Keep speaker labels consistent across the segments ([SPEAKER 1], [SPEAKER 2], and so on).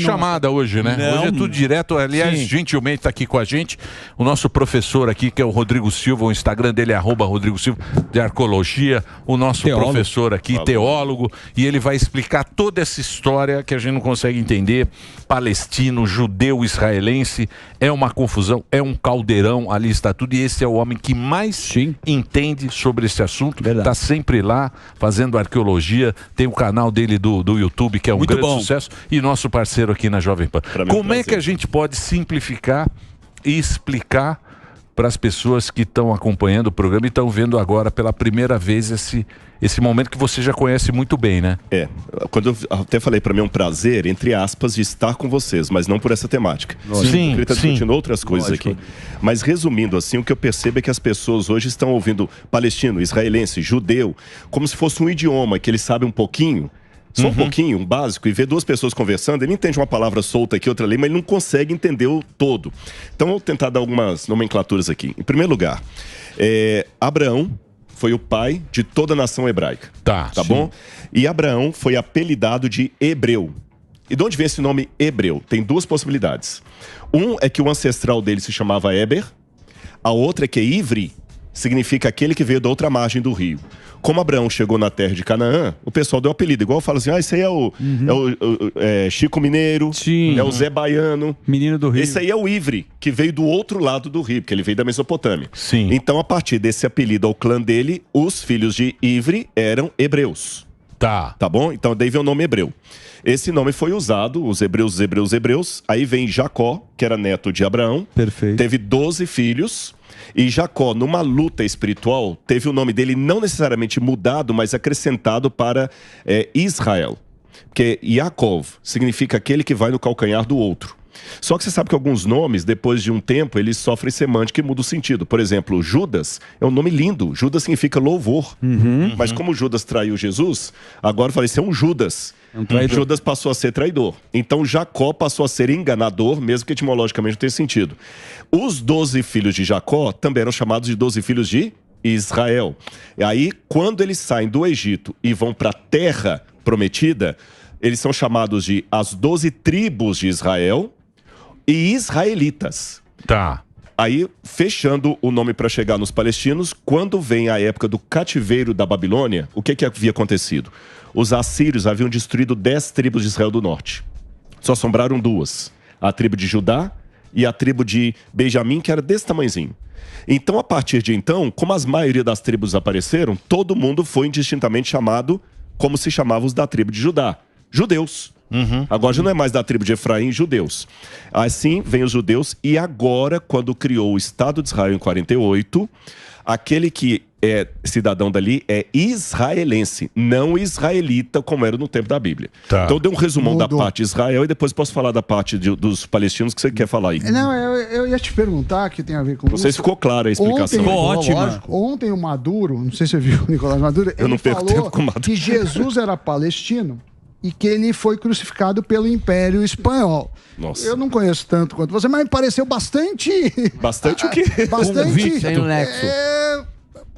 [SPEAKER 1] Chamada hoje, né?
[SPEAKER 2] Não.
[SPEAKER 1] Hoje é tudo direto. Aliás,
[SPEAKER 2] Sim.
[SPEAKER 1] gentilmente está aqui com a gente o nosso professor aqui, que é o Rodrigo Silva. O Instagram dele é @Rodrigo Silva, de Arqueologia. O nosso
[SPEAKER 2] Teólogo.
[SPEAKER 1] professor aqui, teólogo. E ele vai explicar toda essa história que a gente não consegue entender. Palestino, judeu, israelense. É uma confusão, é um caldeirão. Ali está tudo. E esse é o homem que mais entende sobre esse assunto. Está sempre lá fazendo arqueologia. Tem o canal dele do YouTube, que é um
[SPEAKER 2] Muito
[SPEAKER 1] grande
[SPEAKER 2] bom.
[SPEAKER 1] sucesso. E nosso parceiro aqui na Jovem Pan. Como é que a gente pode simplificar e explicar para as pessoas que estão acompanhando o programa e estão vendo agora pela primeira vez esse momento que você já conhece muito bem, né?
[SPEAKER 3] Quando eu até falei, para mim é um prazer, entre aspas, de estar com vocês, mas não por essa temática.
[SPEAKER 1] Sim,
[SPEAKER 3] Ele está
[SPEAKER 1] sim.
[SPEAKER 3] discutindo outras coisas aqui. Mas resumindo assim, o que eu percebo é que as pessoas hoje estão ouvindo palestino, israelense, judeu, como se fosse um idioma que eles sabem um pouquinho. Só um pouquinho, um básico, e ver duas pessoas conversando, ele entende uma palavra solta aqui, outra ali, mas ele não consegue entender o todo. Então, eu vou tentar dar algumas nomenclaturas aqui. Em primeiro lugar, Abraão foi o pai de toda a nação hebraica. Tá bom? E Abraão foi apelidado de Hebreu. E de onde vem esse nome Hebreu? Tem duas possibilidades. Um é que o ancestral dele se chamava Eber, a outra é que Ivri significa aquele que veio da outra margem do rio. Como Abraão chegou na terra de Canaã, o pessoal deu apelido. Igual fala assim, esse aí é o Chico Mineiro, é o Zé Baiano.
[SPEAKER 2] Menino do Rio.
[SPEAKER 3] Esse aí é o Ivri, que veio do outro lado do rio, porque ele veio da Mesopotâmia.
[SPEAKER 1] Sim.
[SPEAKER 3] Então, a partir desse apelido ao clã dele, os filhos de Ivri eram hebreus.
[SPEAKER 1] Tá
[SPEAKER 3] bom? Então, daí vem o nome hebreu. Esse nome foi usado, os hebreus. Aí vem Jacó, que era neto de Abraão.
[SPEAKER 2] Perfeito.
[SPEAKER 3] Teve 12 filhos. E Jacó, numa luta espiritual, teve o nome dele não necessariamente mudado, mas acrescentado para Israel. Porque Yaakov significa aquele que vai no calcanhar do outro. Só que você sabe que alguns nomes, depois de um tempo, eles sofrem semântica e muda o sentido. Por exemplo, Judas é um nome lindo. Judas significa louvor. Mas como Judas traiu Jesus, agora eu falei, isso é um Judas. Judas passou a ser traidor. Então Jacó passou a ser enganador, mesmo que etimologicamente não tenha sentido. Os 12 filhos de Jacó também eram chamados de 12 filhos de Israel. E aí, quando eles saem do Egito e vão para a terra prometida, eles são chamados de as 12 tribos de Israel e israelitas.
[SPEAKER 1] Tá.
[SPEAKER 3] Aí, fechando o nome para chegar nos palestinos, quando vem a época do cativeiro da Babilônia, o que havia acontecido? Os assírios haviam destruído 10 tribos de Israel do norte. Só sobraram 2. A tribo de Judá e a tribo de Benjamim, que era desse tamanhozinho. Então, a partir de então, como a maioria das tribos apareceram, todo mundo foi indistintamente chamado como se chamavam os da tribo de Judá. Judeus. Agora já não é mais da tribo de Efraim, judeus. Assim vem os judeus, e agora, quando criou o Estado de Israel em 48, aquele que é cidadão dali é israelense, não israelita, como era no tempo da Bíblia. Então deu um resumão da parte de Israel e depois posso falar da parte dos palestinos que você quer falar aí.
[SPEAKER 4] Não, eu ia te perguntar, que tem a ver com
[SPEAKER 3] Não sei se ficou clara a explicação.
[SPEAKER 4] Ontem o Maduro, não sei se você viu o Nicolás Maduro,
[SPEAKER 3] Eu não perco
[SPEAKER 4] falou
[SPEAKER 3] tempo com o Maduro.
[SPEAKER 4] que Jesus era palestino e que ele foi crucificado pelo Império Espanhol.
[SPEAKER 3] Nossa.
[SPEAKER 4] Eu não conheço tanto quanto você, mas me pareceu bastante...
[SPEAKER 3] Bastante o quê?
[SPEAKER 4] Bastante...
[SPEAKER 2] Tem um nexo.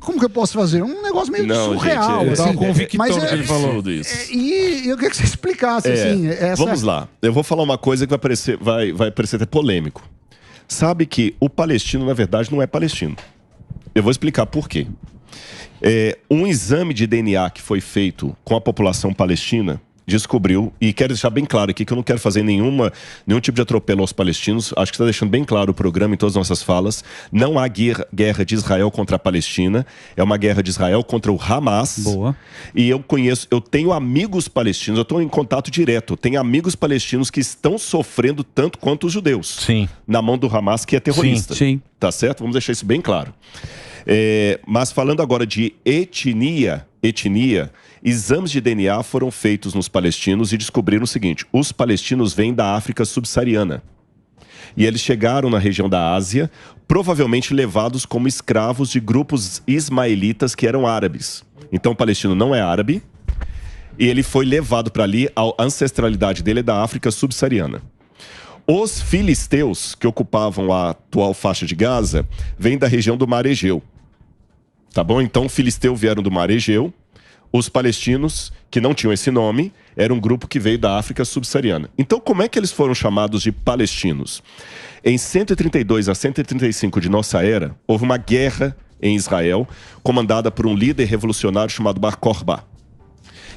[SPEAKER 4] Como que eu posso fazer? Um negócio meio surreal.
[SPEAKER 3] Gente,
[SPEAKER 4] assim.
[SPEAKER 3] convictão
[SPEAKER 4] Mas
[SPEAKER 3] que ele falou disso.
[SPEAKER 4] E eu queria que você explicasse, assim...
[SPEAKER 3] Vamos lá. Eu vou falar uma coisa que vai parecer até polêmico. Sabe que o palestino, na verdade, não é palestino. Eu vou explicar por quê. Um exame de DNA que foi feito com a população palestina descobriu, e quero deixar bem claro aqui que eu não quero fazer nenhum tipo de atropelo aos palestinos, acho que está deixando bem claro o programa em todas as nossas falas. Não há guerra de Israel contra a Palestina, é uma guerra de Israel contra o Hamas.
[SPEAKER 2] Boa.
[SPEAKER 3] E eu tenho amigos palestinos, eu estou em contato direto, tenho amigos palestinos que estão sofrendo tanto quanto os judeus.
[SPEAKER 1] Sim.
[SPEAKER 3] Na mão do Hamas, que é terrorista.
[SPEAKER 2] Sim.
[SPEAKER 3] Tá certo? Vamos deixar isso bem claro. Mas falando agora de etnia, exames de DNA foram feitos nos palestinos e descobriram o seguinte: os palestinos vêm da África subsaariana. E eles chegaram na região da Ásia, provavelmente levados como escravos de grupos ismaelitas que eram árabes. Então o palestino não é árabe, e ele foi levado para ali, a ancestralidade dele é da África subsaariana. Os filisteus, que ocupavam a atual faixa de Gaza, vêm da região do Mar Egeu. Tá bom? Então, os filisteus vieram do Mar Egeu. os palestinos, que não tinham esse nome, era um grupo que veio da África subsaariana. Então, como é que eles foram chamados de palestinos? Em 132 a 135 de nossa era, houve uma guerra em Israel, comandada por um líder revolucionário chamado Bar Kokhba.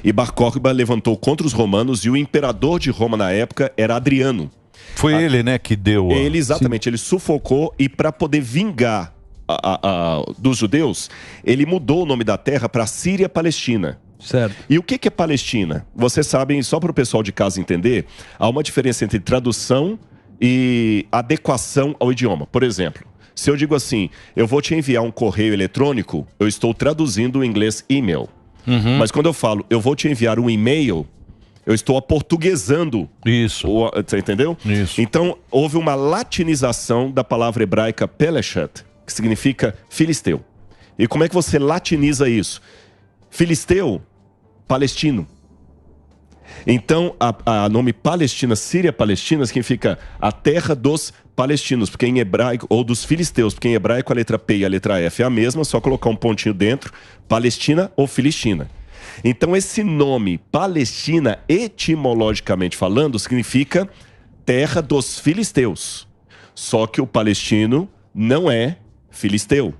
[SPEAKER 3] E Bar Kokhba levantou contra os romanos e o imperador de Roma na época era Adriano.
[SPEAKER 1] Foi ele, né, que deu...
[SPEAKER 3] Ele, exatamente, ele sufocou e para poder vingar dos judeus, ele mudou o nome da terra para Síria-Palestina.
[SPEAKER 2] Certo.
[SPEAKER 3] E o que é Palestina? Vocês sabem, só para o pessoal de casa entender, há uma diferença entre tradução e adequação ao idioma. Por exemplo, se eu digo assim, eu vou te enviar um correio eletrônico, eu estou traduzindo o inglês e-mail. Mas quando eu falo, eu vou te enviar um e-mail, eu estou aportuguesando.
[SPEAKER 1] Isso.
[SPEAKER 3] Você entendeu?
[SPEAKER 1] Isso.
[SPEAKER 3] Então, houve uma latinização da palavra hebraica Peleshet, que significa filisteu. E como é que você latiniza isso? Filisteu, palestino. Então, a nome Palestina, Síria-Palestina, significa a terra dos palestinos, porque em hebraico, ou dos filisteus, porque em hebraico a letra P e a letra F é a mesma, só colocar um pontinho dentro, Palestina ou Filistina. Então, esse nome Palestina, etimologicamente falando, significa terra dos filisteus. Só que o palestino não é filisteu.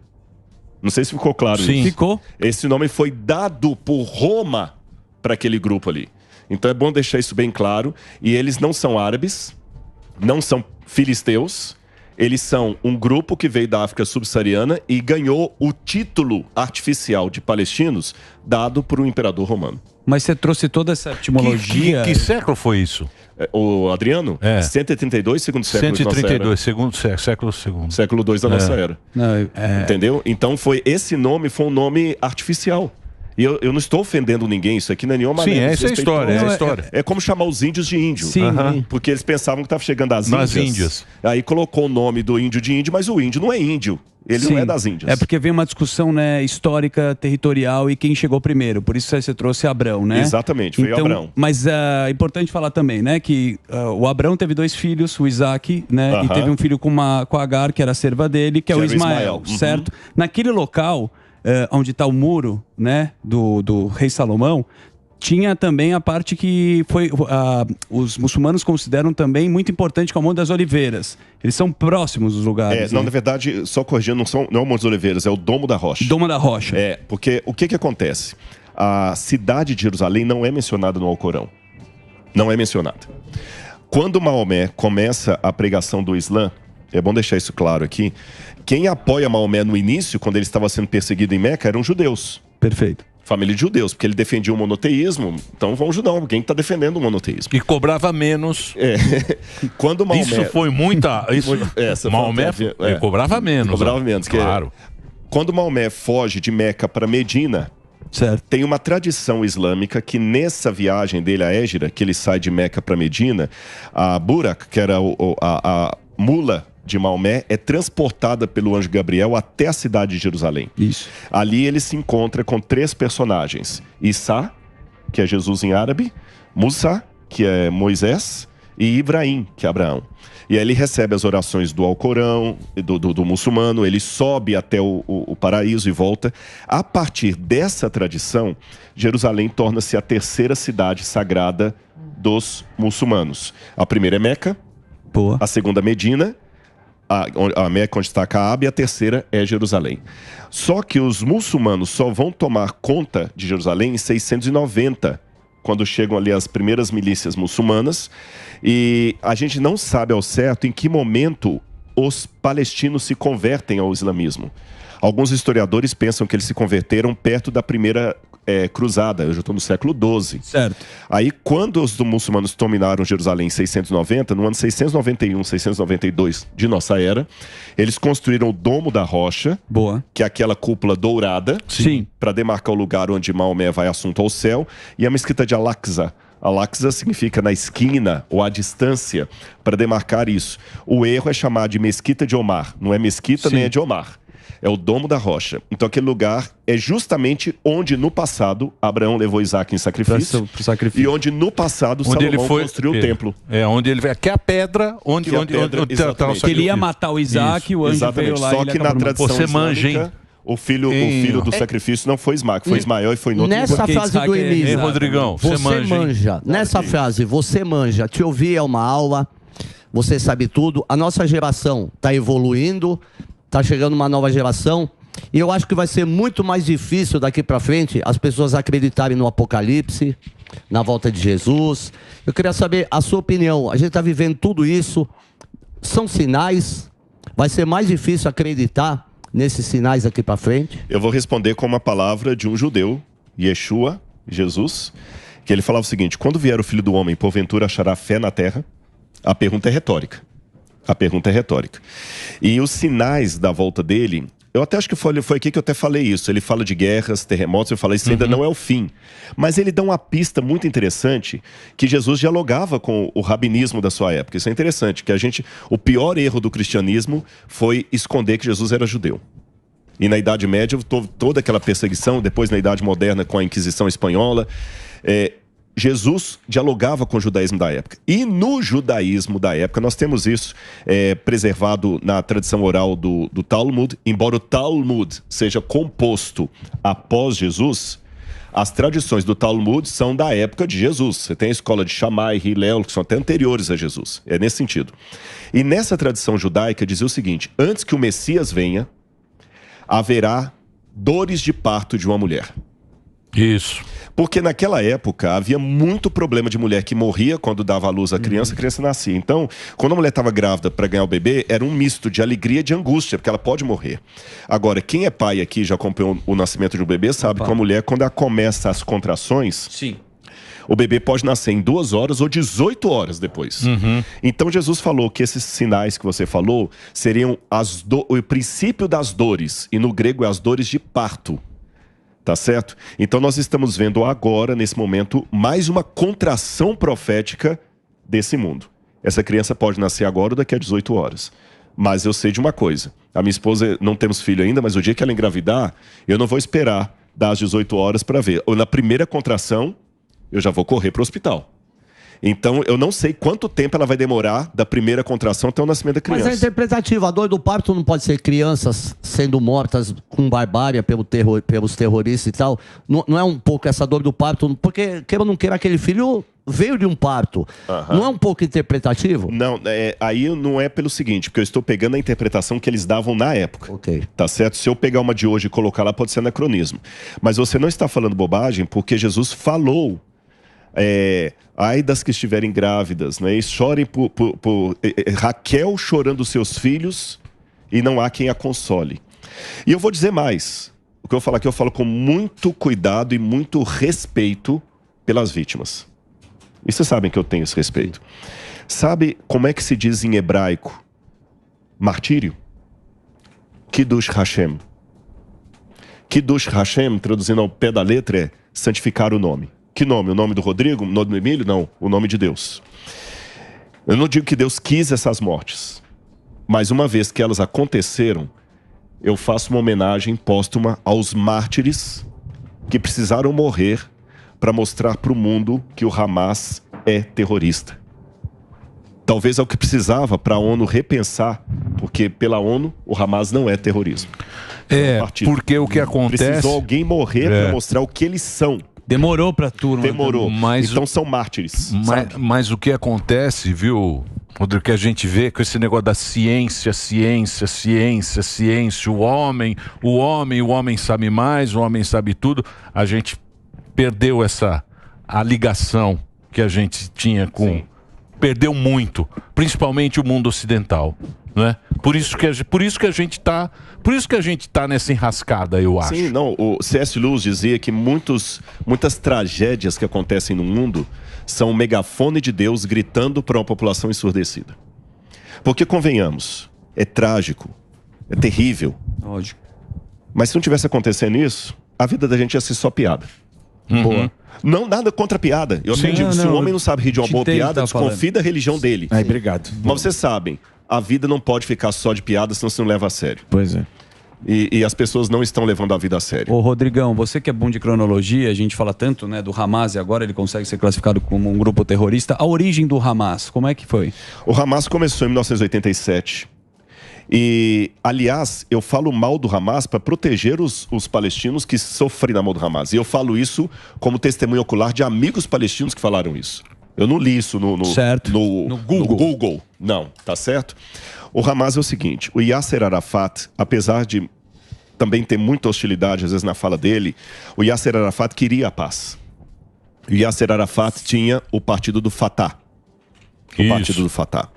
[SPEAKER 3] Não sei se ficou claro isso.
[SPEAKER 2] Sim. Ficou.
[SPEAKER 3] Esse nome foi dado por Roma para aquele grupo ali. Então é bom deixar isso bem claro. E eles não são árabes, não são filisteus. Eles são um grupo que veio da África subsaariana e ganhou o título artificial de palestinos dado por um imperador romano.
[SPEAKER 2] Mas você trouxe toda essa etimologia...
[SPEAKER 1] Que século foi isso?
[SPEAKER 3] O Adriano?
[SPEAKER 1] É.
[SPEAKER 3] 132, segundo século
[SPEAKER 1] 132, segundo século segundo.
[SPEAKER 3] Século 2 da nossa era.
[SPEAKER 2] Não,
[SPEAKER 3] Entendeu? Então esse nome foi um nome artificial. E eu não estou ofendendo ninguém, isso aqui não é nenhuma
[SPEAKER 1] Sim,
[SPEAKER 3] maneira.
[SPEAKER 1] essa é a história, essa é a história.
[SPEAKER 3] É como chamar os índios de índio.
[SPEAKER 2] Sim.
[SPEAKER 3] Porque eles pensavam que estava chegando às
[SPEAKER 1] Nas
[SPEAKER 3] Índias.
[SPEAKER 1] Índias.
[SPEAKER 3] Aí colocou o nome do índio de índio, mas o índio não é índio. Ele
[SPEAKER 2] Sim.
[SPEAKER 3] não é das Índias.
[SPEAKER 2] É porque vem uma discussão, né, histórica, territorial e quem chegou primeiro. Por isso você trouxe Abrão, né?
[SPEAKER 3] Exatamente, veio Abrão.
[SPEAKER 2] Mas é importante falar também, né, que o Abrão teve 2 filhos, o Isaac, né, e teve um filho com a Agar, que era a serva dele, que é o Ismael, certo? Naquele local, onde está o muro, né, do rei Salomão, tinha também a parte que foi os muçulmanos consideram também muito importante, que é o Monte das Oliveiras. Eles são próximos dos lugares.
[SPEAKER 3] Não, na verdade, só corrigindo, não é o Monte das Oliveiras, é o Domo da Rocha.
[SPEAKER 2] Domo da Rocha.
[SPEAKER 3] Porque o que acontece? A cidade de Jerusalém não é mencionada no Alcorão. Não é mencionada. Quando Maomé começa a pregação do Islã, é bom deixar isso claro aqui, quem apoia Maomé no início, quando ele estava sendo perseguido em Meca, eram judeus.
[SPEAKER 2] Perfeito.
[SPEAKER 3] Família de judeus, porque ele defendia o monoteísmo, então vão ajudar alguém que está defendendo o monoteísmo.
[SPEAKER 1] E cobrava menos.
[SPEAKER 3] Quando Maomé...
[SPEAKER 1] Isso foi muita... Maomé ele cobrava menos.
[SPEAKER 3] Cobrava menos.
[SPEAKER 1] Claro.
[SPEAKER 3] Quando Maomé foge de Meca para Medina,
[SPEAKER 2] certo,
[SPEAKER 3] tem uma tradição islâmica que nessa viagem dele à Égira, que ele sai de Meca para Medina, a Burak, que era a mula de Maomé, é transportada pelo anjo Gabriel até a cidade de Jerusalém.
[SPEAKER 2] Isso.
[SPEAKER 3] Ali ele se encontra com 3 personagens. Issa, que é Jesus em árabe, Musa, que é Moisés, e Ibrahim, que é Abraão. E aí ele recebe as orações do Alcorão, do muçulmano, ele sobe até o paraíso e volta. A partir dessa tradição, Jerusalém torna-se a 3ª cidade sagrada dos muçulmanos. A primeira é Meca,
[SPEAKER 2] boa,
[SPEAKER 3] a segunda Medina, a Meca onde está a Caaba, e a 3ª é Jerusalém. Só que os muçulmanos só vão tomar conta de Jerusalém em 690, quando chegam ali as primeiras milícias muçulmanas, e a gente não sabe ao certo em que momento os palestinos se convertem ao islamismo. Alguns historiadores pensam que eles se converteram perto da primeira cruzada, eu já estou no século XII.
[SPEAKER 2] Certo.
[SPEAKER 3] Aí, quando os muçulmanos dominaram Jerusalém em 690, no ano 691, 692 de nossa era, eles construíram o Domo da Rocha,
[SPEAKER 2] boa,
[SPEAKER 3] que é aquela cúpula dourada,
[SPEAKER 2] sim,
[SPEAKER 3] para demarcar o lugar onde Maomé vai assunto ao céu, e a mesquita de Al-Aqsa. Al-Aqsa significa na esquina ou à distância, para demarcar isso. O erro é chamar de mesquita de Omar, não é mesquita, sim, nem é de Omar. É o Domo da Rocha. Então aquele lugar é justamente onde no passado Abraão levou Isaac em sacrifício, e onde no passado Salomão construiu o templo.
[SPEAKER 1] Onde ele veio. Que é a pedra onde
[SPEAKER 3] está o
[SPEAKER 2] que ele ia matar o Isaac, o anjo veio lá.
[SPEAKER 3] Só que na tradição islâmica, O filho do sacrifício não foi Ismael, foi Ismael e foi no outro.
[SPEAKER 5] Nessa frase do início,
[SPEAKER 1] Rodrigão, você manja.
[SPEAKER 5] Nessa frase, você manja. Te ouvir é uma aula, você sabe tudo. A nossa geração está evoluindo, está chegando uma nova geração. E eu acho que vai ser muito mais difícil daqui para frente as pessoas acreditarem no Apocalipse, na volta de Jesus. Eu queria saber a sua opinião. A gente está vivendo tudo isso. São sinais? Vai ser mais difícil acreditar nesses sinais aqui para frente?
[SPEAKER 3] Eu vou responder com uma palavra de um judeu, Yeshua, Jesus, que ele falava o seguinte: quando vier o Filho do Homem, porventura achará fé na terra? A pergunta é retórica. A pergunta é retórica. E os sinais da volta dele, eu até acho que foi aqui que eu até falei isso. Ele fala de guerras, terremotos, eu falei, isso ainda não é o fim. Mas ele dá uma pista muito interessante, que Jesus dialogava com o rabinismo da sua época. Isso é interessante, que o pior erro do cristianismo foi esconder que Jesus era judeu. E na Idade Média, toda aquela perseguição, depois na Idade Moderna com a Inquisição Espanhola, Jesus dialogava com o judaísmo da época. E no judaísmo da época, nós temos isso preservado na tradição oral do Talmud. Embora o Talmud seja composto após Jesus, as tradições do Talmud são da época de Jesus. Você tem a escola de Shammai, Hillel, que são até anteriores a Jesus. É nesse sentido. E nessa tradição judaica dizia o seguinte: antes que o Messias venha, haverá dores de parto de uma mulher.
[SPEAKER 1] Isso.
[SPEAKER 3] Porque naquela época havia muito problema de mulher que morria quando dava à luz a criança nascia. Então, quando a mulher estava grávida para ganhar o bebê, era um misto de alegria e de angústia, porque ela pode morrer. Agora, quem é pai aqui, já acompanhou o nascimento de um bebê, sabe que uma mulher, quando ela começa as contrações, o bebê pode nascer em 2 horas ou 18 horas depois. Então, Jesus falou que esses sinais que você falou seriam o princípio das dores, e no grego é as dores de parto. Tá certo? Então nós estamos vendo agora, nesse momento, mais uma contração profética desse mundo. Essa criança pode nascer agora ou daqui a 18 horas. Mas eu sei de uma coisa. A minha esposa, não temos filho ainda, mas o dia que ela engravidar, eu não vou esperar dar as 18 horas para ver. Ou na primeira contração, eu já vou correr para o hospital. Então, eu não sei quanto tempo ela vai demorar da primeira contração até o nascimento da criança.
[SPEAKER 5] Mas é interpretativo. A dor do parto não pode ser crianças sendo mortas com barbárie pelos terroristas e tal. Não é um pouco essa dor do parto? Porque, queira ou não queira, aquele filho veio de um parto. Não é um pouco interpretativo?
[SPEAKER 3] Não, aí não é pelo seguinte, porque eu estou pegando a interpretação que eles davam na época. Tá certo? Se eu pegar uma de hoje e colocar lá, pode ser anacronismo. Mas você não está falando bobagem, porque Jesus falou... ai das que estiverem grávidas, né? E chorem por Raquel chorando seus filhos e não há quem a console. E eu vou dizer mais. O que eu falo aqui, eu falo com muito cuidado e muito respeito pelas vítimas. E vocês sabem que eu tenho esse respeito. Sabe como é que se diz em hebraico martírio? Kiddush Hashem. Kiddush Hashem, traduzindo ao pé da letra, é santificar o nome. Que nome? O nome do Rodrigo? O nome do Emílio? Não, o nome de Deus. Eu não digo que Deus quis essas mortes, mas uma vez que elas aconteceram, eu faço uma homenagem póstuma aos mártires que precisaram morrer para mostrar para o mundo que o Hamas é terrorista. Talvez é o que precisava para a ONU repensar, porque pela ONU o Hamas não é terrorismo.
[SPEAKER 1] Porque o que acontece...
[SPEAKER 3] Precisou alguém morrer para mostrar o que eles são.
[SPEAKER 2] Demorou pra turma.
[SPEAKER 3] Demorou. Então são mártires.
[SPEAKER 1] Mas o que acontece, viu, Rodrigo, que a gente vê com esse negócio da ciência, o homem sabe mais, o homem sabe tudo. A gente perdeu a ligação que a gente tinha com... Sim. Perdeu muito, principalmente o mundo ocidental. Né? Por isso que a gente tá nessa enrascada, eu acho.
[SPEAKER 3] Sim, não, o C.S. Lewis dizia que muitas tragédias que acontecem no mundo são um megafone de Deus gritando para uma população ensurdecida. Porque, convenhamos, é trágico, é terrível.
[SPEAKER 2] Lógico.
[SPEAKER 3] Mas se não tivesse acontecendo isso, a vida da gente ia ser só piada. Boa. Não, nada contra piada. Eu até digo, se o homem não sabe rir de uma boa piada, desconfie da religião dele.
[SPEAKER 6] Obrigado.
[SPEAKER 3] Mas vocês sabem, a vida não pode ficar só de piada, senão você não leva a sério.
[SPEAKER 6] Pois é.
[SPEAKER 3] E as pessoas não estão levando a vida a sério.
[SPEAKER 2] Ô Rodrigão, você que é bom de cronologia, a gente fala tanto, né, do Hamas e agora ele consegue ser classificado como um grupo terrorista. A origem do Hamas, como é que foi?
[SPEAKER 3] O Hamas começou em 1987 E, aliás, eu falo mal do Hamas para proteger os palestinos que sofrem na mão do Hamas. E eu falo isso como testemunho ocular de amigos palestinos que falaram isso. Eu não li isso no Google. Não, tá certo? O Hamas é o seguinte, o Yasser Arafat, apesar de também ter muita hostilidade, às vezes, na fala dele, o Yasser Arafat queria a paz. O Yasser Arafat tinha o partido do Fatah. O partido do Fatah.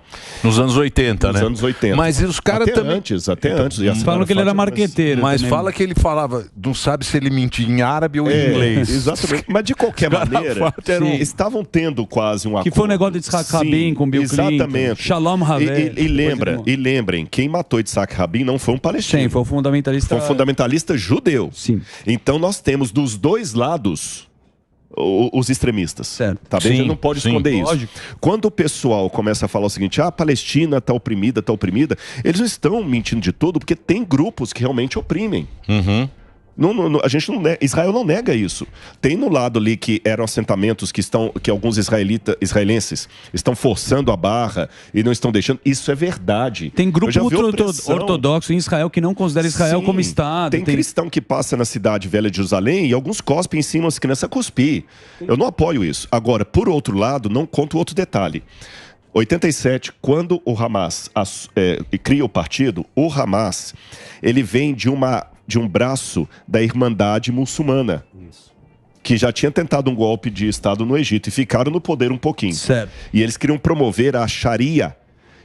[SPEAKER 1] Nos anos 80, né?
[SPEAKER 3] Nos anos 80.
[SPEAKER 1] Mas os caras também...
[SPEAKER 3] Até antes.
[SPEAKER 2] Falam que ele era marqueteiro.
[SPEAKER 1] Mas fala que ele falava, não sabe se ele mentia em árabe ou em inglês.
[SPEAKER 3] Exatamente. Mas de qualquer maneira, estavam tendo quase um acordo.
[SPEAKER 2] Que foi o negócio de Yitzhak Rabin com Bill Clinton.
[SPEAKER 3] Exatamente.
[SPEAKER 2] Shalom Havel.
[SPEAKER 3] E lembrem, quem matou Yitzhak Rabin não foi um palestino.
[SPEAKER 2] Sim, foi um fundamentalista.
[SPEAKER 3] Foi um fundamentalista judeu.
[SPEAKER 2] Sim.
[SPEAKER 3] Então nós temos dos dois lados os extremistas.
[SPEAKER 2] Certo.
[SPEAKER 3] Tá bem? A gente não pode esconder isso. Lógico. Quando o pessoal começa a falar o seguinte, a Palestina está oprimida, eles não estão mentindo de tudo, porque tem grupos que realmente oprimem. A gente não nega, Israel não nega isso. Tem no lado ali que eram assentamentos que alguns israelenses estão forçando a barra e não estão deixando. Isso é verdade.
[SPEAKER 2] Tem grupo ortodoxo em Israel que não considera Israel como Estado.
[SPEAKER 3] Tem cristão que passa na cidade velha de Jerusalém e alguns cospem em cima das crianças a cuspir. Eu não apoio isso. Agora, por outro lado, não conto outro detalhe. 87, quando o Hamas cria o partido, o Hamas ele vem de um braço da Irmandade Muçulmana, que já tinha tentado um golpe de Estado no Egito e ficaram no poder um pouquinho.
[SPEAKER 2] Certo.
[SPEAKER 3] E eles queriam promover a Sharia,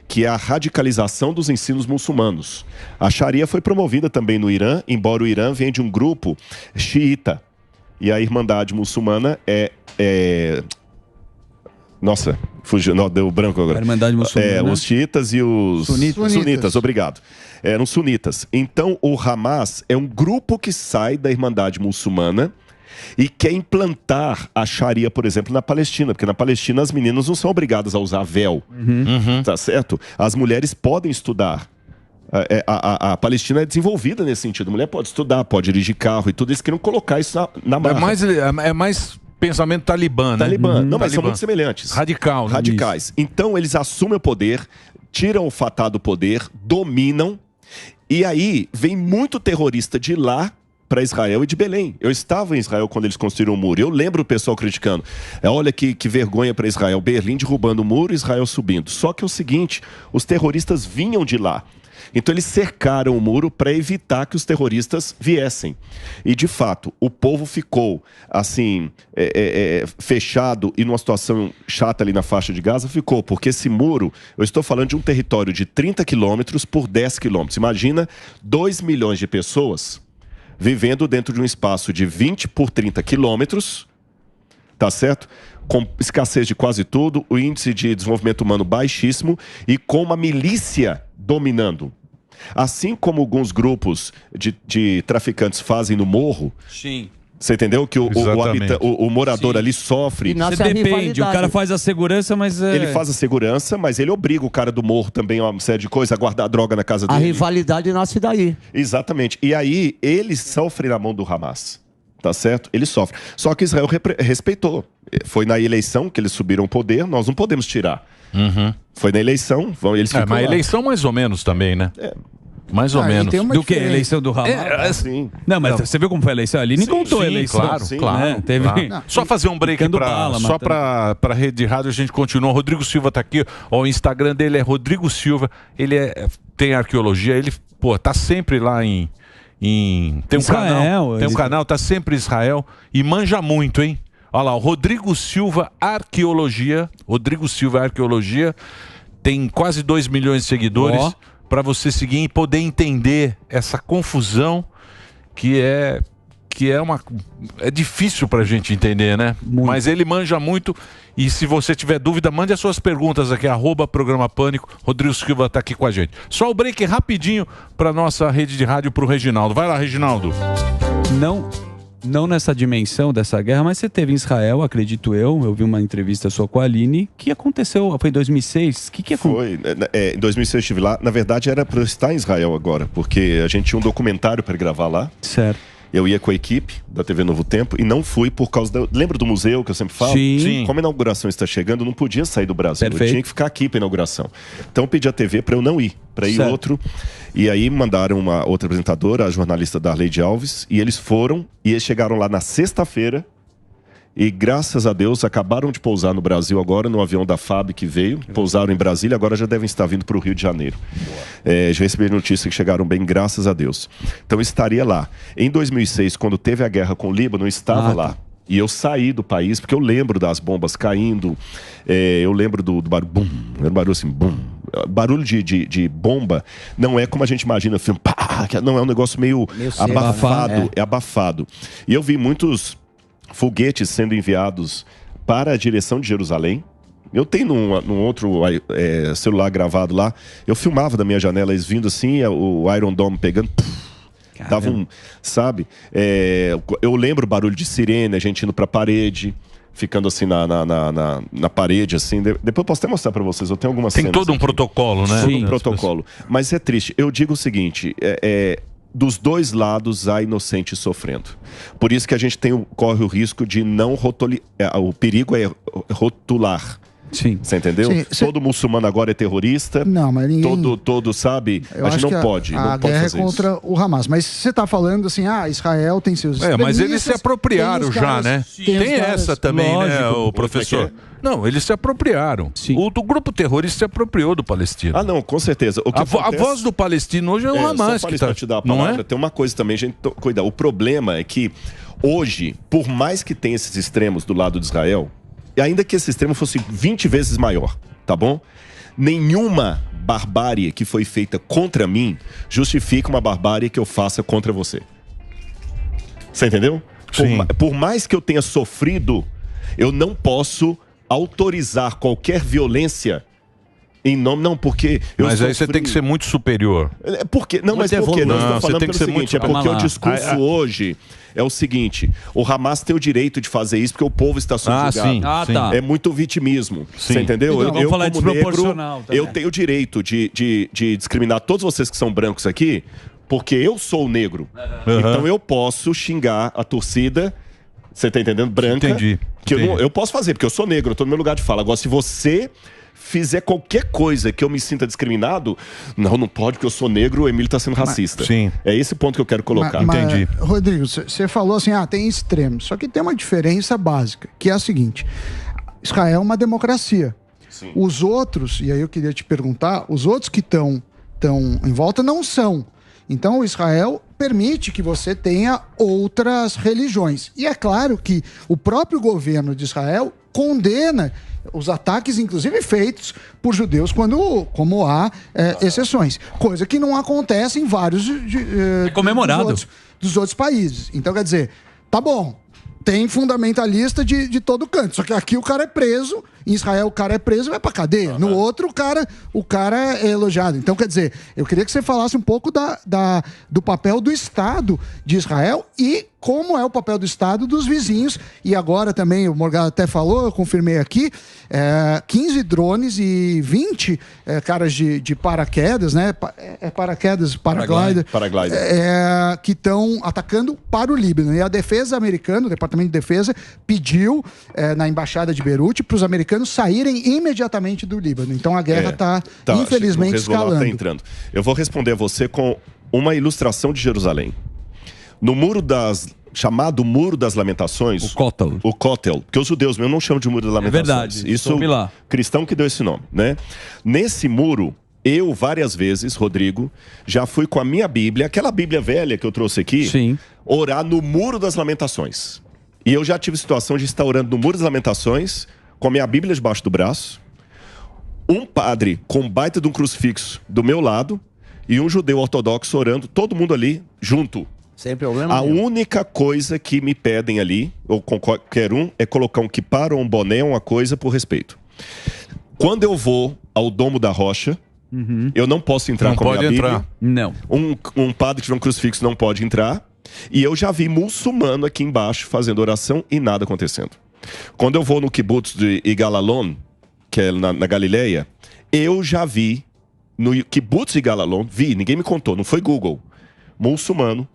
[SPEAKER 3] que é a radicalização dos ensinos muçulmanos. A Sharia foi promovida também no Irã, embora o Irã venha de um grupo xiita. E a Irmandade Muçulmana Nossa, fugiu, não, deu branco agora.
[SPEAKER 2] A Irmandade Muçulmana.
[SPEAKER 3] Os xiitas e os sunitas, obrigado. Eram sunitas. Então, o Hamas é um grupo que sai da Irmandade Muçulmana e quer implantar a Sharia, por exemplo, na Palestina. Porque na Palestina as meninas não são obrigadas a usar véu. Tá certo? As mulheres podem estudar. A Palestina é desenvolvida nesse sentido. A mulher pode estudar, pode dirigir carro e tudo. Eles queriam colocar isso na marra.
[SPEAKER 1] É mais pensamento talibã, né?
[SPEAKER 3] Não, mas são muito semelhantes. Radicais. Então eles assumem o poder, tiram o Fatah do poder, dominam. E aí vem muito terrorista de lá para Israel e de Belém. Eu estava em Israel quando eles construíram o muro. Eu lembro o pessoal criticando. Olha que vergonha para Israel. Berlim derrubando o muro, Israel subindo. Só que é o seguinte, os terroristas vinham de lá. Então eles cercaram o muro para evitar que os terroristas viessem. E de fato, o povo ficou assim, fechado e numa situação chata ali na faixa de Gaza, ficou, porque esse muro, eu estou falando de um território de 30 quilômetros por 10 quilômetros. Imagina 2 milhões de pessoas vivendo dentro de um espaço de 20 por 30 quilômetros, tá certo? Com escassez de quase tudo, o índice de desenvolvimento humano baixíssimo e com uma milícia dominando. Assim como alguns grupos de traficantes fazem no morro.
[SPEAKER 2] Sim.
[SPEAKER 3] Você entendeu? Que o morador ali sofre.
[SPEAKER 2] Você depende, o cara faz a segurança, mas...
[SPEAKER 3] Ele faz a segurança, mas ele obriga o cara do morro também a uma série de coisas, a guardar droga na casa dele.
[SPEAKER 5] A rivalidade nasce daí.
[SPEAKER 3] Exatamente. E aí, eles sofrem na mão do Hamas. Tá certo? Eles sofrem. Só que Israel respeitou. Foi na eleição que eles subiram o poder, nós não podemos tirar. Foi na eleição, eles ficam
[SPEAKER 1] mas a eleição mais ou menos também, né? Mais ou menos.
[SPEAKER 2] Do que? A eleição do Hamas?
[SPEAKER 3] Sim.
[SPEAKER 2] Não, mas você viu como foi a eleição ali? Nem contou a eleição.
[SPEAKER 1] Claro.
[SPEAKER 2] Teve...
[SPEAKER 1] Só fazer um break só pra rede de rádio, a gente continua. Rodrigo Silva tá aqui, ó, o Instagram dele é Rodrigo Silva, ele tem arqueologia, ele, tá sempre lá tem um canal, tá sempre em Israel e manja muito, hein? Olha lá, o Rodrigo Silva Arqueologia, tem quase 2 milhões de seguidores, para você seguir e poder entender essa confusão que é difícil pra gente entender, né? Mas ele manja muito. E se você tiver dúvida, mande as suas perguntas aqui, @Programa Pânico. Rodrigo Silva tá aqui com a gente. Só o break rapidinho pra nossa rede de rádio, pro Reginaldo. Vai lá, Reginaldo.
[SPEAKER 2] Não nessa dimensão dessa guerra, mas você teve em Israel, acredito eu vi uma entrevista sua com a Aline, que aconteceu, foi em 2006? O que aconteceu?
[SPEAKER 3] Em 2006 eu estive lá, na verdade era para eu estar em Israel agora, porque a gente tinha um documentário para gravar lá.
[SPEAKER 2] Certo.
[SPEAKER 3] Eu ia com a equipe da TV Novo Tempo e não fui por causa da... Lembra do museu que eu sempre falo?
[SPEAKER 2] Sim.
[SPEAKER 3] Como a inauguração está chegando, eu não podia sair do Brasil.
[SPEAKER 2] Perfeito.
[SPEAKER 3] Eu tinha que ficar aqui para a inauguração. Então eu pedi à TV para eu não ir, para ir
[SPEAKER 2] Certo.
[SPEAKER 3] outro. E aí mandaram uma outra apresentadora, a jornalista Darleide Alves, e eles foram e eles chegaram lá na sexta-feira. E graças a Deus acabaram de pousar no Brasil agora, no avião da FAB que veio. Pousaram em Brasília, agora já devem estar vindo para o Rio de Janeiro. Já recebi notícia que chegaram bem, graças a Deus. Então eu estaria lá. Em 2006, quando teve a guerra com o Líbano, eu estava lá. E eu saí do país, porque eu lembro das bombas caindo. Eu lembro do barulho, bum, era um barulho assim, bum. Barulho de bomba não é como a gente imagina o filme, pá, não, é um negócio meio abafado. É abafado. E eu vi muitos foguetes sendo enviados para a direção de Jerusalém. Eu tenho num outro celular gravado lá, eu filmava da minha janela eles vindo assim, o Iron Dome pegando, dava um, sabe? Eu lembro o barulho de sirene, a gente indo para a parede, ficando assim na parede, assim. Depois eu posso até mostrar para vocês, eu tenho algumas cenas.
[SPEAKER 1] Tem todo um protocolo, né?
[SPEAKER 3] Todo um protocolo. Mas é triste. Eu digo o seguinte, dos dois lados há inocentes sofrendo. Por isso que a gente corre o risco de não rotular. O perigo é rotular.
[SPEAKER 2] Sim.
[SPEAKER 3] Você entendeu?
[SPEAKER 4] Sim,
[SPEAKER 3] todo muçulmano agora é terrorista.
[SPEAKER 4] Não, mas ninguém...
[SPEAKER 3] Todo sabe? A gente não pode.
[SPEAKER 4] A guerra é contra o Hamas. Mas você está falando assim, Israel tem seus extremistas...
[SPEAKER 1] mas eles se apropriaram já, né? Tem essa também,
[SPEAKER 2] lógico,
[SPEAKER 1] né, o professor? Não, eles se apropriaram. O grupo terrorista se apropriou do palestino.
[SPEAKER 3] Ah, não, com certeza. O que
[SPEAKER 1] a voz do palestino hoje é o Hamas.
[SPEAKER 3] Só para te dar a palavra,
[SPEAKER 1] não é?
[SPEAKER 3] tem uma coisa também, gente, cuidar. O problema é que hoje, por mais que tenha esses extremos do lado de Israel, e ainda que esse extremo fosse 20 vezes maior, tá bom? Nenhuma barbárie que foi feita contra mim justifica uma barbárie que eu faça contra você. Você entendeu? Por mais que eu tenha sofrido, eu não posso autorizar qualquer violência em nome... Não, porque...
[SPEAKER 1] Mas aí você tem que ser muito superior.
[SPEAKER 3] Porque, não, mas por quê? Não, estou falando pelo seguinte, é porque o discurso hoje... É o seguinte, o Hamas tem o direito de fazer isso porque o povo está subjugado.
[SPEAKER 2] Tá.
[SPEAKER 3] É muito vitimismo. Você entendeu?
[SPEAKER 2] Então, eu falar
[SPEAKER 3] como negro,
[SPEAKER 2] também.
[SPEAKER 3] eu tenho o direito de discriminar todos vocês que são brancos aqui, porque eu sou negro. Então eu posso xingar a torcida, você tá entendendo? Branca.
[SPEAKER 1] Entendi.
[SPEAKER 3] Que eu posso fazer, porque eu sou negro, eu tô no meu lugar de fala. Agora, se você fizer qualquer coisa que eu me sinta discriminado, não pode, porque eu sou negro, o Emílio tá sendo racista.
[SPEAKER 1] Sim.
[SPEAKER 3] É esse ponto que eu quero colocar.
[SPEAKER 4] Entendi. Rodrigo, você falou assim, tem extremos. Só que tem uma diferença básica, que é a seguinte. Israel é uma democracia.
[SPEAKER 3] Sim.
[SPEAKER 4] Os outros, e aí eu queria te perguntar, os outros que estão em volta não são. Então, o Israel permite que você tenha outras religiões. E é claro que o próprio governo de Israel condena os ataques, inclusive feitos por judeus, como há exceções. Coisa que não acontece em vários
[SPEAKER 2] comemorado.
[SPEAKER 4] Dos outros países. Então, quer dizer, tá bom, tem fundamentalista de todo canto. Só que aqui o cara é preso, em Israel o cara é preso e vai pra cadeia. No outro, o cara é elogiado. Então, quer dizer, eu queria que você falasse um pouco do papel do Estado de Israel e como é o papel do Estado dos vizinhos. E agora também, o Morgado até falou, eu confirmei aqui, 15 drones e 20 caras de paraquedas, né? Paraglider. Que estão atacando para o Líbano. E a defesa americana, o Departamento de Defesa, pediu na Embaixada de Beirute para os americanos saírem imediatamente do Líbano. Então a guerra está, infelizmente, escalando.
[SPEAKER 3] Tá entrando. Eu vou responder a você com uma ilustração de Jerusalém. No chamado Muro das Lamentações... O Kotel. Porque os judeus mesmo não chamam de Muro das Lamentações.
[SPEAKER 2] É verdade.
[SPEAKER 3] Isso, cristão que deu esse nome, né? Nesse muro, eu várias vezes, Rodrigo, já fui com a minha Bíblia, aquela Bíblia velha que eu trouxe aqui, orar no Muro das Lamentações. E eu já tive situação de estar orando no Muro das Lamentações, com a minha Bíblia debaixo do braço, um padre com um baita de um crucifixo do meu lado e um judeu ortodoxo orando, todo mundo ali junto.
[SPEAKER 5] Sem problema
[SPEAKER 3] A única coisa que me pedem ali, ou com qualquer um, é colocar um kippah ou um boné, uma coisa por respeito. Quando eu vou ao Domo da Rocha, eu não posso entrar com a minha Bíblia.
[SPEAKER 2] Não.
[SPEAKER 3] Um padre que tiver um crucifixo não pode entrar. E eu já vi muçulmano aqui embaixo fazendo oração e nada acontecendo. Quando eu vou no kibbutz de Igalalon, que é na Galileia, eu já vi no kibbutz de Igalalon, ninguém me contou, não foi Google, muçulmano,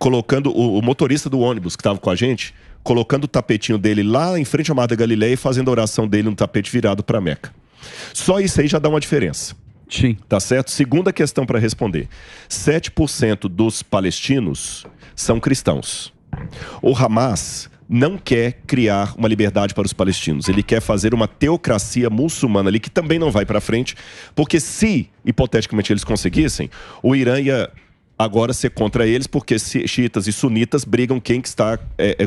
[SPEAKER 3] colocando o motorista do ônibus que estava com a gente, colocando o tapetinho dele lá em frente ao Mar da Galileia e fazendo a oração dele no tapete virado para Meca. Só isso aí já dá uma diferença.
[SPEAKER 2] Sim.
[SPEAKER 3] Tá certo? Segunda questão para responder. 7% dos palestinos são cristãos. O Hamas não quer criar uma liberdade para os palestinos. Ele quer fazer uma teocracia muçulmana ali, que também não vai para frente, porque se, hipoteticamente, eles conseguissem, o Irã ia agora ser contra eles, porque xiitas e sunitas brigam quem que está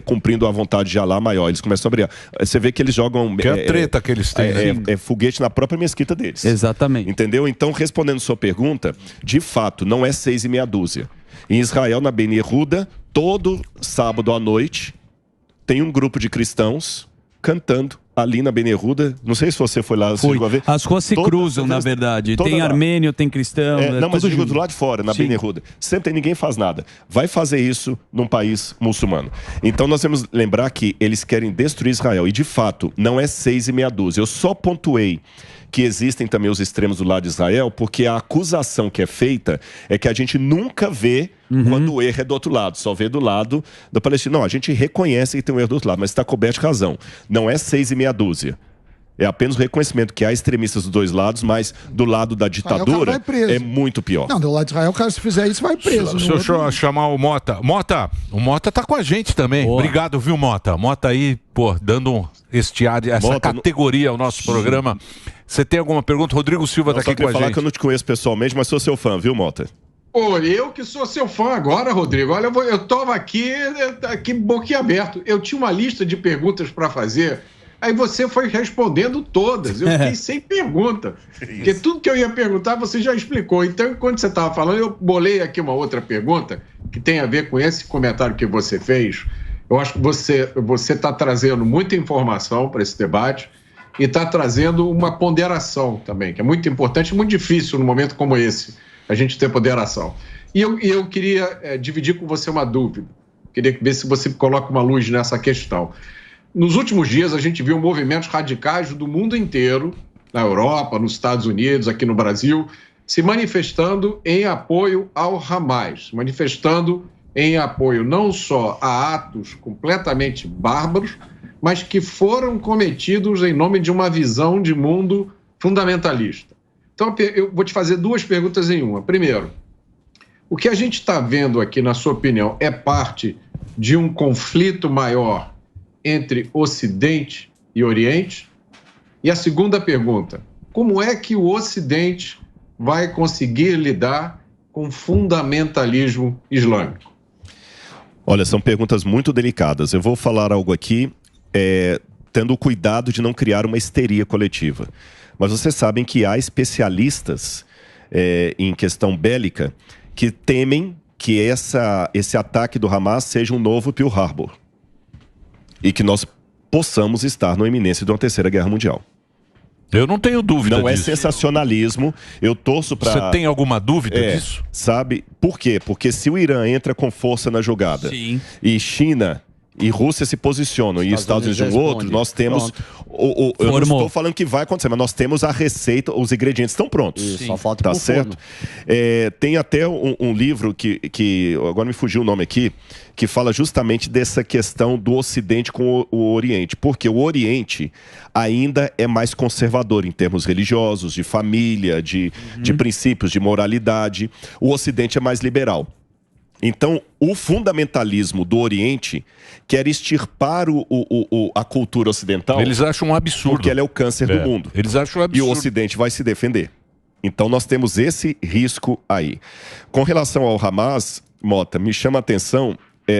[SPEAKER 3] cumprindo a vontade de Alá maior. Eles começam a brigar. Você vê que eles jogam...
[SPEAKER 1] Que é a treta que eles têm.
[SPEAKER 3] Foguete na própria mesquita deles.
[SPEAKER 2] Exatamente.
[SPEAKER 3] Entendeu? Então, respondendo sua pergunta, de fato, não é 6 e meia dúzia. Em Israel, na Ben Yehuda, todo sábado à noite, tem um grupo de cristãos cantando ali na Ben Yehuda. Não sei se você foi lá.
[SPEAKER 2] As ruas se cruzam, na verdade. Tem armênio, tem cristão.
[SPEAKER 3] Não, mas eu digo do lado de fora, na Ben Yehuda. Sempre ninguém faz nada. Vai fazer isso num país muçulmano. Então nós temos que lembrar que eles querem destruir Israel. E de fato, não é 6 e meia dúzia. Eu só pontuei que existem também os extremos do lado de Israel, porque a acusação que é feita é que a gente nunca vê quando o erro é do outro lado, só vê do lado do palestino. Não, a gente reconhece que tem um erro do outro lado, mas está coberto de razão. Não é 6 e meia dúzia. É apenas o reconhecimento que há extremistas dos dois lados, mas do lado da ditadura é muito pior.
[SPEAKER 4] Não, do lado de Israel, o cara se fizer isso vai preso.
[SPEAKER 1] Deixa eu chamar o Mota. Mota, o Mota tá com a gente também.
[SPEAKER 2] Boa.
[SPEAKER 1] Obrigado, viu, Mota? Mota aí, pô, dando essa
[SPEAKER 3] Mota,
[SPEAKER 1] categoria ao nosso programa. Você tem alguma pergunta? Rodrigo Silva tá aqui com a gente.
[SPEAKER 3] Falar que eu não te conheço pessoalmente, mas sou seu fã, viu, Mota?
[SPEAKER 6] Pô, eu que sou seu fã agora, Rodrigo. Olha, eu tava aqui boquiaberto. Eu tinha uma lista de perguntas para fazer. Aí você foi respondendo todas. Eu fiquei sem pergunta. Porque tudo que eu ia perguntar, você já explicou. Então, enquanto você estava falando, eu bolei aqui uma outra pergunta que tem a ver com esse comentário que você fez. Eu acho que você está trazendo muita informação para esse debate e está trazendo uma ponderação também, que é muito importante e muito difícil num momento como esse, a gente ter ponderação. E eu queria dividir com você uma dúvida. Queria ver se você coloca uma luz nessa questão. Nos últimos dias, a gente viu movimentos radicais do mundo inteiro, na Europa, nos Estados Unidos, aqui no Brasil, se manifestando em apoio ao Hamas, manifestando em apoio não só a atos completamente bárbaros, mas que foram cometidos em nome de uma visão de mundo fundamentalista. Então, eu vou te fazer duas perguntas em uma. Primeiro, o que a gente está vendo aqui, na sua opinião, é parte de um conflito maior entre Ocidente e Oriente? E a segunda pergunta, como é que o Ocidente vai conseguir lidar com fundamentalismo islâmico?
[SPEAKER 3] Olha, são perguntas muito delicadas. Eu vou falar algo aqui, tendo o cuidado de não criar uma histeria coletiva. Mas vocês sabem que há especialistas em questão bélica que temem que esse ataque do Hamas seja um novo Pearl Harbor. E que nós possamos estar na iminência de uma terceira guerra mundial.
[SPEAKER 1] Eu não tenho dúvida
[SPEAKER 3] disso. Não é sensacionalismo. Eu torço para...
[SPEAKER 1] Você tem alguma dúvida disso?
[SPEAKER 3] Sabe? Por quê? Porque se o Irã entra com força na jogada e China e Rússia se posicionam e Estados Unidos de um outro, nós temos... eu não estou falando que vai acontecer, mas nós temos a receita, os ingredientes estão prontos.
[SPEAKER 5] Isso, só falta
[SPEAKER 3] tá certo? Tem até um livro que agora me fugiu o nome aqui, que fala justamente dessa questão do Ocidente com o Oriente. Porque o Oriente ainda é mais conservador em termos religiosos, de família, de princípios, de moralidade. O Ocidente é mais liberal. Então, o fundamentalismo do Oriente quer extirpar a cultura ocidental.
[SPEAKER 1] Eles acham um absurdo.
[SPEAKER 3] Porque ela é o câncer do mundo.
[SPEAKER 1] Eles acham um absurdo.
[SPEAKER 3] E o Ocidente vai se defender. Então, nós temos esse risco aí. Com relação ao Hamas, Mota, me chama a atenção...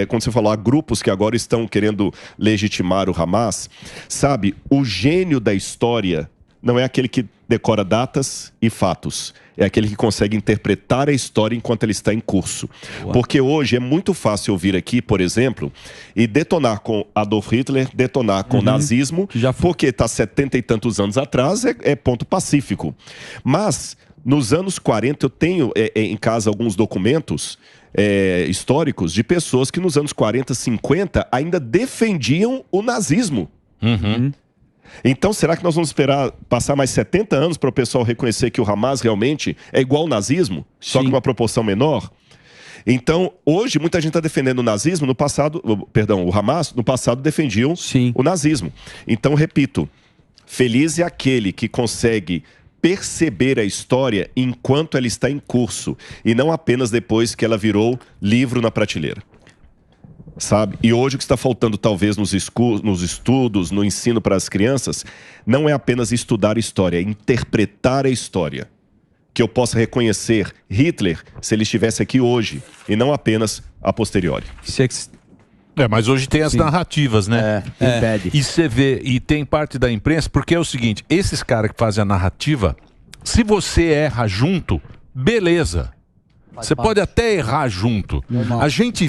[SPEAKER 3] quando você falou, há grupos que agora estão querendo legitimar o Hamas. Sabe, o gênio da história não é aquele que decora datas e fatos. É aquele que consegue interpretar a história enquanto ela está em curso. Uau. Porque hoje é muito fácil ouvir aqui, por exemplo, e detonar com Adolf Hitler, detonar com o nazismo, porque está 70 e tantos anos atrás, é ponto pacífico. Mas, nos anos 40, eu tenho em casa alguns documentos históricos de pessoas que nos anos 40, 50 ainda defendiam o nazismo. Então, será que nós vamos esperar passar mais 70 anos para o pessoal reconhecer que o Hamas realmente é igual ao nazismo, só que uma proporção menor? Então, hoje, muita gente está defendendo o nazismo, no passado, perdão, o Hamas, no passado defendiam o nazismo. Então, repito, feliz é aquele que consegue perceber a história enquanto ela está em curso, e não apenas depois que ela virou livro na prateleira. Sabe? E hoje o que está faltando talvez nos estudos, no ensino para as crianças, não é apenas estudar a história, é interpretar a história. Que eu possa reconhecer Hitler se ele estivesse aqui hoje, e não apenas a posteriori.
[SPEAKER 1] Mas hoje tem as narrativas, né? E você vê, e tem parte da imprensa, porque é o seguinte, esses caras que fazem a narrativa, se você erra junto, beleza. Você pode até errar junto. A gente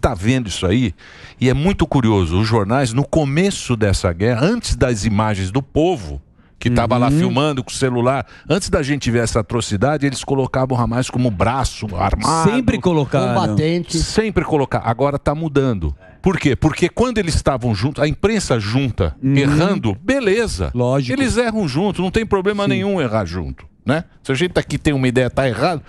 [SPEAKER 1] tá vendo isso aí, e é muito curioso, os jornais, no começo dessa guerra, antes das imagens do povo, que estava lá filmando com o celular, antes da gente ver essa atrocidade, eles colocavam o Hamas como braço armado.
[SPEAKER 2] Sempre colocaram.
[SPEAKER 1] Combatente. Sempre colocar. Agora está mudando. Por quê? Porque quando eles estavam juntos, a imprensa junta, errando, beleza.
[SPEAKER 2] Lógico.
[SPEAKER 1] Eles erram junto, não tem problema nenhum errar junto. Né? Se a gente aqui tem uma ideia, tá errado,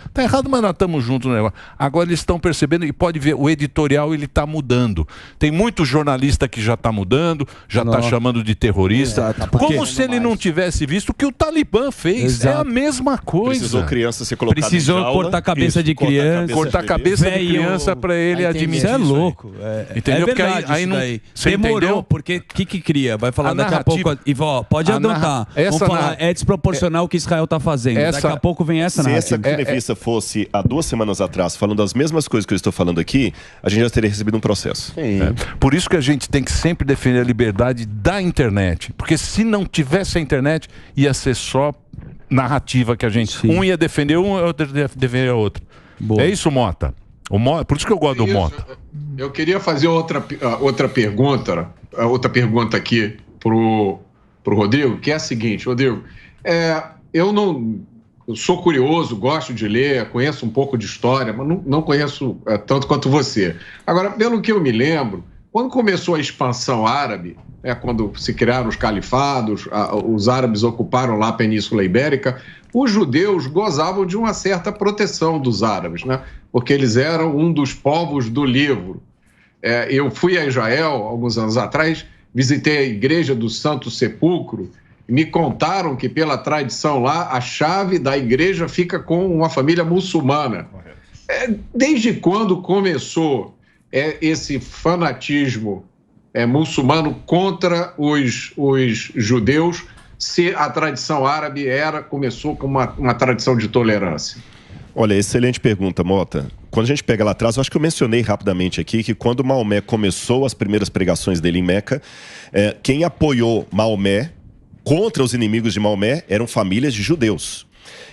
[SPEAKER 1] mas nós estamos juntos no negócio. Agora eles estão percebendo, e pode ver, o editorial ele está mudando. Tem muito jornalista que já está mudando, já está chamando de terrorista. Como se ele não tivesse visto o que o Talibã fez. É a mesma coisa.
[SPEAKER 3] Precisou criança ser colocada em jaula.
[SPEAKER 2] Cortar a cabeça de criança.
[SPEAKER 1] Cortar a cabeça de criança para ele admitir.
[SPEAKER 2] Isso é louco.
[SPEAKER 1] Entendeu?
[SPEAKER 2] É verdade, aí não. Demorou, entendeu? Porque o que cria? Vai falar daqui a pouco. Ivo, pode adotar. Vamos falar, é desproporcional o que Israel está fazendo. Daqui a pouco vem essa narrativa.
[SPEAKER 3] Se essa entrevista fosse há 2 semanas atrás, falando as mesmas coisas que eu estou falando aqui, a gente já teria recebido um processo.
[SPEAKER 1] Por isso que a gente tem que sempre defender a liberdade da internet. Porque se não tivesse a internet, ia ser só narrativa que a gente... Um ia defender um, outro ia defender o outro. Boa. É isso, Mota. Por isso que eu gosto do Mota.
[SPEAKER 6] Eu queria fazer outra pergunta aqui pro Rodrigo, que é a seguinte, Rodrigo, eu sou curioso, gosto de ler, conheço um pouco de história, mas não conheço tanto quanto você. Agora, pelo que eu me lembro, quando começou a expansão árabe, quando se criaram os califados, os árabes ocuparam lá a Península Ibérica, os judeus gozavam de uma certa proteção dos árabes, né? Porque eles eram um dos povos do livro. Eu fui a Israel alguns anos atrás, visitei a igreja do Santo Sepulcro, me contaram que, pela tradição lá, a chave da igreja fica com uma família muçulmana. Desde quando começou esse fanatismo muçulmano contra os judeus, se a tradição árabe começou com uma tradição de tolerância?
[SPEAKER 3] Olha, excelente pergunta, Mota. Quando a gente pega lá atrás, eu acho que eu mencionei rapidamente aqui que quando Maomé começou as primeiras pregações dele em Meca, quem apoiou Maomé contra os inimigos de Maomé eram famílias de judeus.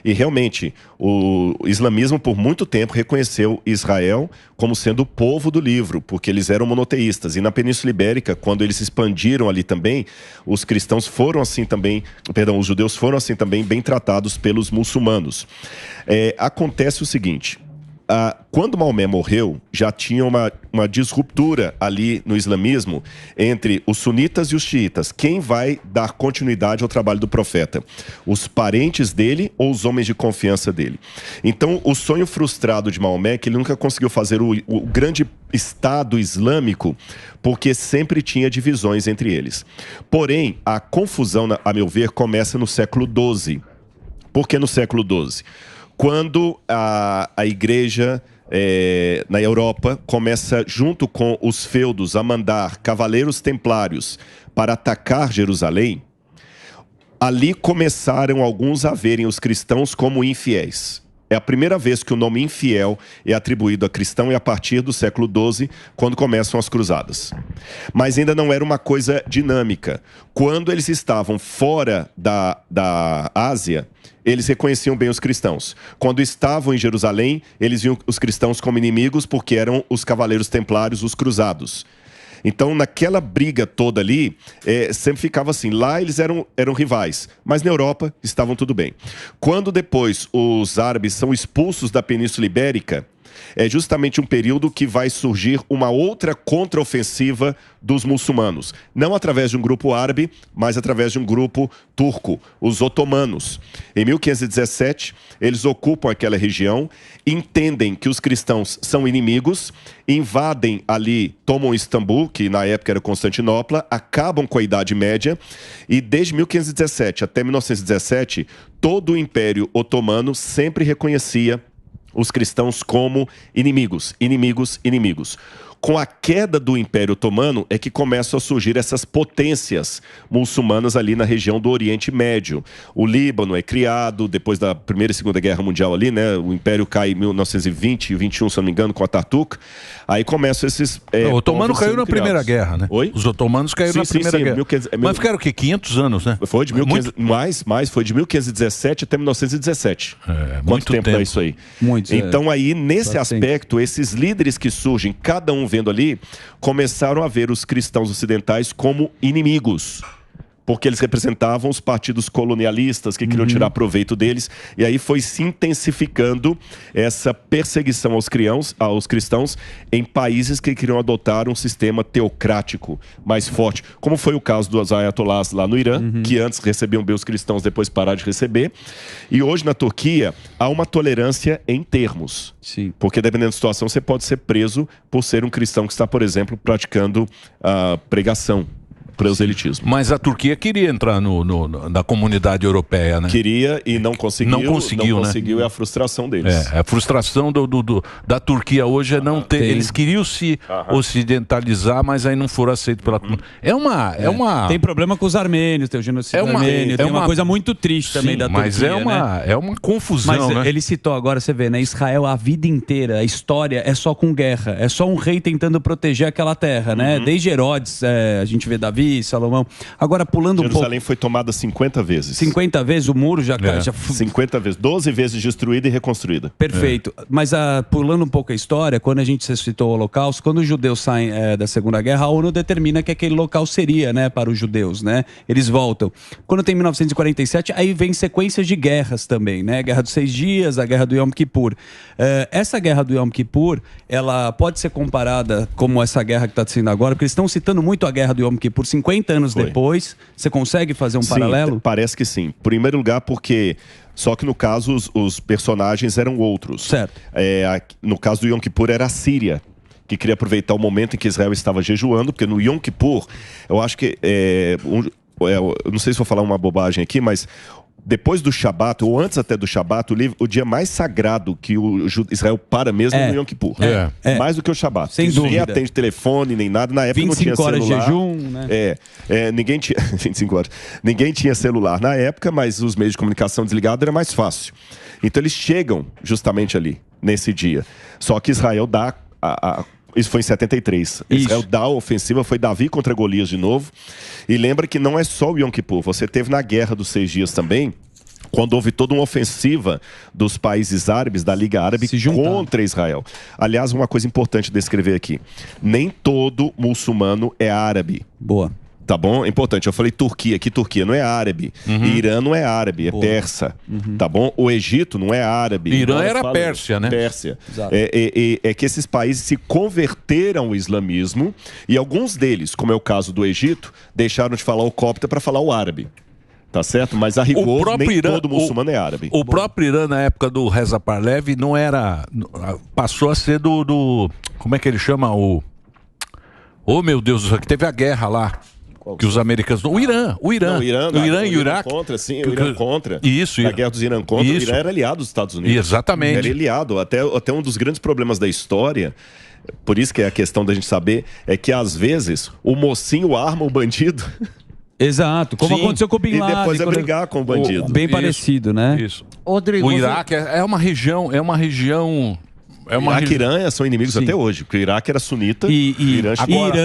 [SPEAKER 3] E realmente, o islamismo por muito tempo reconheceu Israel como sendo o povo do livro, porque eles eram monoteístas. E na Península Ibérica, quando eles se expandiram ali também, os cristãos foram assim também, os judeus foram assim também bem tratados pelos muçulmanos. Acontece o seguinte... Quando Maomé morreu, já tinha uma disruptura ali no islamismo entre os sunitas e os xiitas. Quem vai dar continuidade ao trabalho do profeta? Os parentes dele ou os homens de confiança dele? Então, o sonho frustrado de Maomé é que ele nunca conseguiu fazer o grande Estado Islâmico, porque sempre tinha divisões entre eles. Porém, a confusão, a meu ver, começa no século XII. Por que no século XII? Quando a igreja na Europa começa, junto com os feudos, a mandar cavaleiros templários para atacar Jerusalém, ali começaram alguns a verem os cristãos como infiéis. É a primeira vez que o nome infiel é atribuído a cristão, e a partir do século XII, quando começam as cruzadas. Mas ainda não era uma coisa dinâmica. Quando eles estavam fora da Ásia, eles reconheciam bem os cristãos. Quando estavam em Jerusalém, eles viam os cristãos como inimigos, porque eram os cavaleiros templários, os cruzados. Então, naquela briga toda ali, sempre ficava assim. Lá eles eram rivais, mas na Europa estavam tudo bem. Quando depois os árabes são expulsos da Península Ibérica, é justamente um período que vai surgir uma outra contraofensiva dos muçulmanos. Não através de um grupo árabe, mas através de um grupo turco, os otomanos. Em 1517, eles ocupam aquela região, entendem que os cristãos são inimigos, invadem ali, tomam Istambul, que na época era Constantinopla, acabam com a Idade Média, e desde 1517 até 1917, todo o Império Otomano sempre reconhecia os cristãos como inimigos, inimigos, inimigos. Com a queda do Império Otomano é que começam a surgir essas potências muçulmanas ali na região do Oriente Médio. O Líbano é criado depois da Primeira e Segunda Guerra Mundial ali, né? O Império cai em 1920 e 21, se não me engano, com Ataturk. Aí começam esses...
[SPEAKER 1] o otomano caiu na Primeira Guerra, né?
[SPEAKER 3] Oi?
[SPEAKER 1] Os otomanos caíram na Primeira Guerra. Mas ficaram o quê? 500 anos, né?
[SPEAKER 3] Foi de 1500, mais, foi de 1517 até 1917. Quanto tempo é isso aí?
[SPEAKER 2] Muito.
[SPEAKER 3] Então aí, nesse aspecto, esses líderes que surgem, cada um vendo ali, começaram a ver os cristãos ocidentais como inimigos, porque eles representavam os partidos colonialistas que queriam tirar proveito deles, e aí foi se intensificando essa perseguição aos cristãos em países que queriam adotar um sistema teocrático mais forte, como foi o caso dos ayatollahs lá no Irã, que antes recebiam bem os cristãos, depois pararam de receber, e hoje na Turquia há uma tolerância em termos.
[SPEAKER 2] Sim.
[SPEAKER 3] Porque dependendo da situação, você pode ser preso por ser um cristão que está, por exemplo, praticando a pregação, proselitismo.
[SPEAKER 1] Mas a Turquia queria entrar na comunidade europeia, né?
[SPEAKER 3] Queria e não conseguiu.
[SPEAKER 1] Não conseguiu,
[SPEAKER 3] né? É a frustração deles.
[SPEAKER 1] A frustração da Turquia hoje é não ter. Eles queriam se ocidentalizar, mas aí não foram aceitos pela comunidade.
[SPEAKER 2] Tem problema com os armênios, tem o genocídio armênio, tem uma coisa muito triste também da Turquia.
[SPEAKER 1] Mas é uma confusão,
[SPEAKER 2] mas
[SPEAKER 1] né?
[SPEAKER 2] ele citou agora, você vê, né? Israel, a vida inteira, a história é só com guerra. É só um rei tentando proteger aquela terra, né? Desde Herodes, a gente vê Davi, Salomão. Agora, pulando um pouco...
[SPEAKER 3] Jerusalém foi tomada 50 vezes.
[SPEAKER 2] 50 vezes? O muro já...
[SPEAKER 3] 50 vezes. 12 vezes destruída e reconstruída.
[SPEAKER 2] Perfeito. Mas pulando um pouco a história, quando a gente citou o Holocausto, quando os judeus saem da Segunda Guerra, a ONU determina que aquele local seria, né, para os judeus, né? Eles voltam. Quando tem 1947, aí vem sequências de guerras também, né? Guerra dos 6 Dias, a Guerra do Yom Kippur. Essa Guerra do Yom Kippur, ela pode ser comparada como essa guerra que está sendo agora, porque eles estão citando muito a Guerra do Yom Kippur 50 anos depois. Você consegue fazer um paralelo?
[SPEAKER 3] Parece que sim. Em primeiro lugar, porque... Só que no caso, os personagens eram outros.
[SPEAKER 2] Certo.
[SPEAKER 3] No caso do Yom Kippur, era a Síria, que queria aproveitar o momento em que Israel estava jejuando, porque no Yom Kippur, eu acho que... eu não sei se vou falar uma bobagem aqui, mas... Depois do Shabat, ou antes até do Shabat, o dia mais sagrado que o Israel para mesmo é no Yom Kippur. Mais do que o Shabat.
[SPEAKER 2] Sem dúvida.
[SPEAKER 3] Ninguém atende telefone, nem nada. Na época não tinha celular.
[SPEAKER 2] 25 horas de jejum, né?
[SPEAKER 3] Ninguém tinha... 25 horas. Ninguém tinha celular na época, mas os meios de comunicação desligados era mais fácil. Então eles chegam justamente ali, nesse dia. Só que Israel dá... Isso foi em 73. Israel dá a ofensiva, foi Davi contra Golias de novo. E lembra que não é só o Yom Kippur. Você teve na Guerra dos 6 Dias também, quando houve toda uma ofensiva dos países árabes, da Liga Árabe, contra Israel. Aliás, uma coisa importante de descrever aqui. Nem todo muçulmano é árabe.
[SPEAKER 2] Boa.
[SPEAKER 3] Tá bom? É importante. Eu falei Turquia, que Turquia não é árabe. Irã não é árabe, é persa. Tá bom? O Egito não é árabe.
[SPEAKER 1] Irã era Pérsia, né?
[SPEAKER 3] Pérsia. É que esses países se converteram ao islamismo e alguns deles, como é o caso do Egito, deixaram de falar o copta para falar o árabe. Tá certo? Mas a rigor, nem todo muçulmano é árabe.
[SPEAKER 1] O próprio Irã, na época do Reza Pahlavi, não era... Passou a ser do como é que ele chama? Oh, meu Deus, que teve a guerra lá. Que os americanos... O Irã e o Iraque.
[SPEAKER 3] Contra, sim, o Irã contra.
[SPEAKER 1] Isso.
[SPEAKER 3] A guerra dos Irã contra.
[SPEAKER 1] Isso.
[SPEAKER 3] O Irã era aliado dos Estados Unidos.
[SPEAKER 1] Exatamente.
[SPEAKER 3] Era aliado. Até um dos grandes problemas da história, por isso que é a questão da gente saber, é que às vezes o mocinho arma o bandido...
[SPEAKER 2] Exato, como aconteceu com o Bin Laden.
[SPEAKER 3] E depois brigar com o bandido.
[SPEAKER 2] Bem parecido, né?
[SPEAKER 1] Isso.
[SPEAKER 5] Rodrigo,
[SPEAKER 1] o Iraque é uma região...
[SPEAKER 3] Iraque e Irã são inimigos até hoje, porque o Iraque era sunita
[SPEAKER 2] e Irã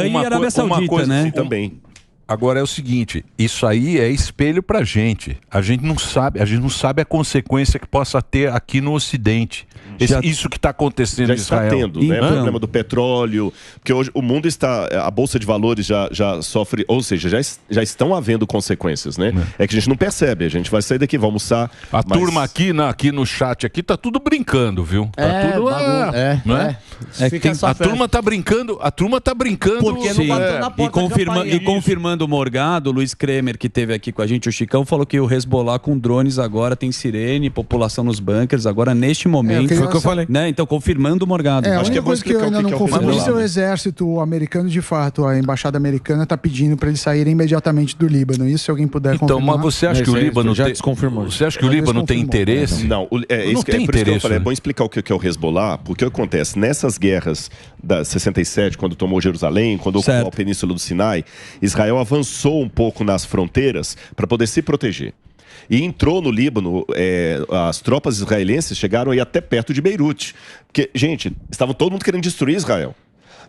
[SPEAKER 2] e Arábia Saudita, né?
[SPEAKER 3] Também.
[SPEAKER 1] Agora é o seguinte, isso aí é espelho pra gente. A gente não sabe a consequência que possa ter aqui no Ocidente. Isso que está acontecendo em Israel.
[SPEAKER 3] Já está tendo, né? O problema do petróleo, porque hoje o mundo está, a Bolsa de Valores já sofre, ou seja, já estão havendo consequências, né? É que a gente não percebe, a gente vai sair daqui, vai almoçar.
[SPEAKER 1] A turma aqui no chat aqui tá tudo brincando, viu? Tá tudo a turma tá brincando,
[SPEAKER 2] porque não bateu na porta e confirmando o Morgado, o Luiz Kremer, que esteve aqui com a gente, o Chicão, falou que o Hezbollah com drones agora tem sirene, população nos bunkers, agora neste momento. Foi o que eu falei. Né? Então, confirmando o Morgado.
[SPEAKER 4] A única coisa que eu ainda não confirmo é o exército americano, de fato, a embaixada americana está pedindo para eles saírem imediatamente do Líbano. Isso, se alguém puder confirmar.
[SPEAKER 1] Então, mas você acha que o Líbano
[SPEAKER 3] já desconfirmou?
[SPEAKER 1] Você acha que o Líbano tem interesse?
[SPEAKER 3] Não,
[SPEAKER 1] não tem
[SPEAKER 3] por isso que eu
[SPEAKER 1] interesse.
[SPEAKER 3] falei, é bom explicar o que é o Hezbollah, porque o que acontece nessas guerras da 67, quando tomou Jerusalém, quando ocupou a Península do Sinai, Israel avançou um pouco nas fronteiras para poder se proteger. E entrou no Líbano, as tropas israelenses chegaram aí até perto de Beirute. Porque, gente, estava todo mundo querendo destruir Israel.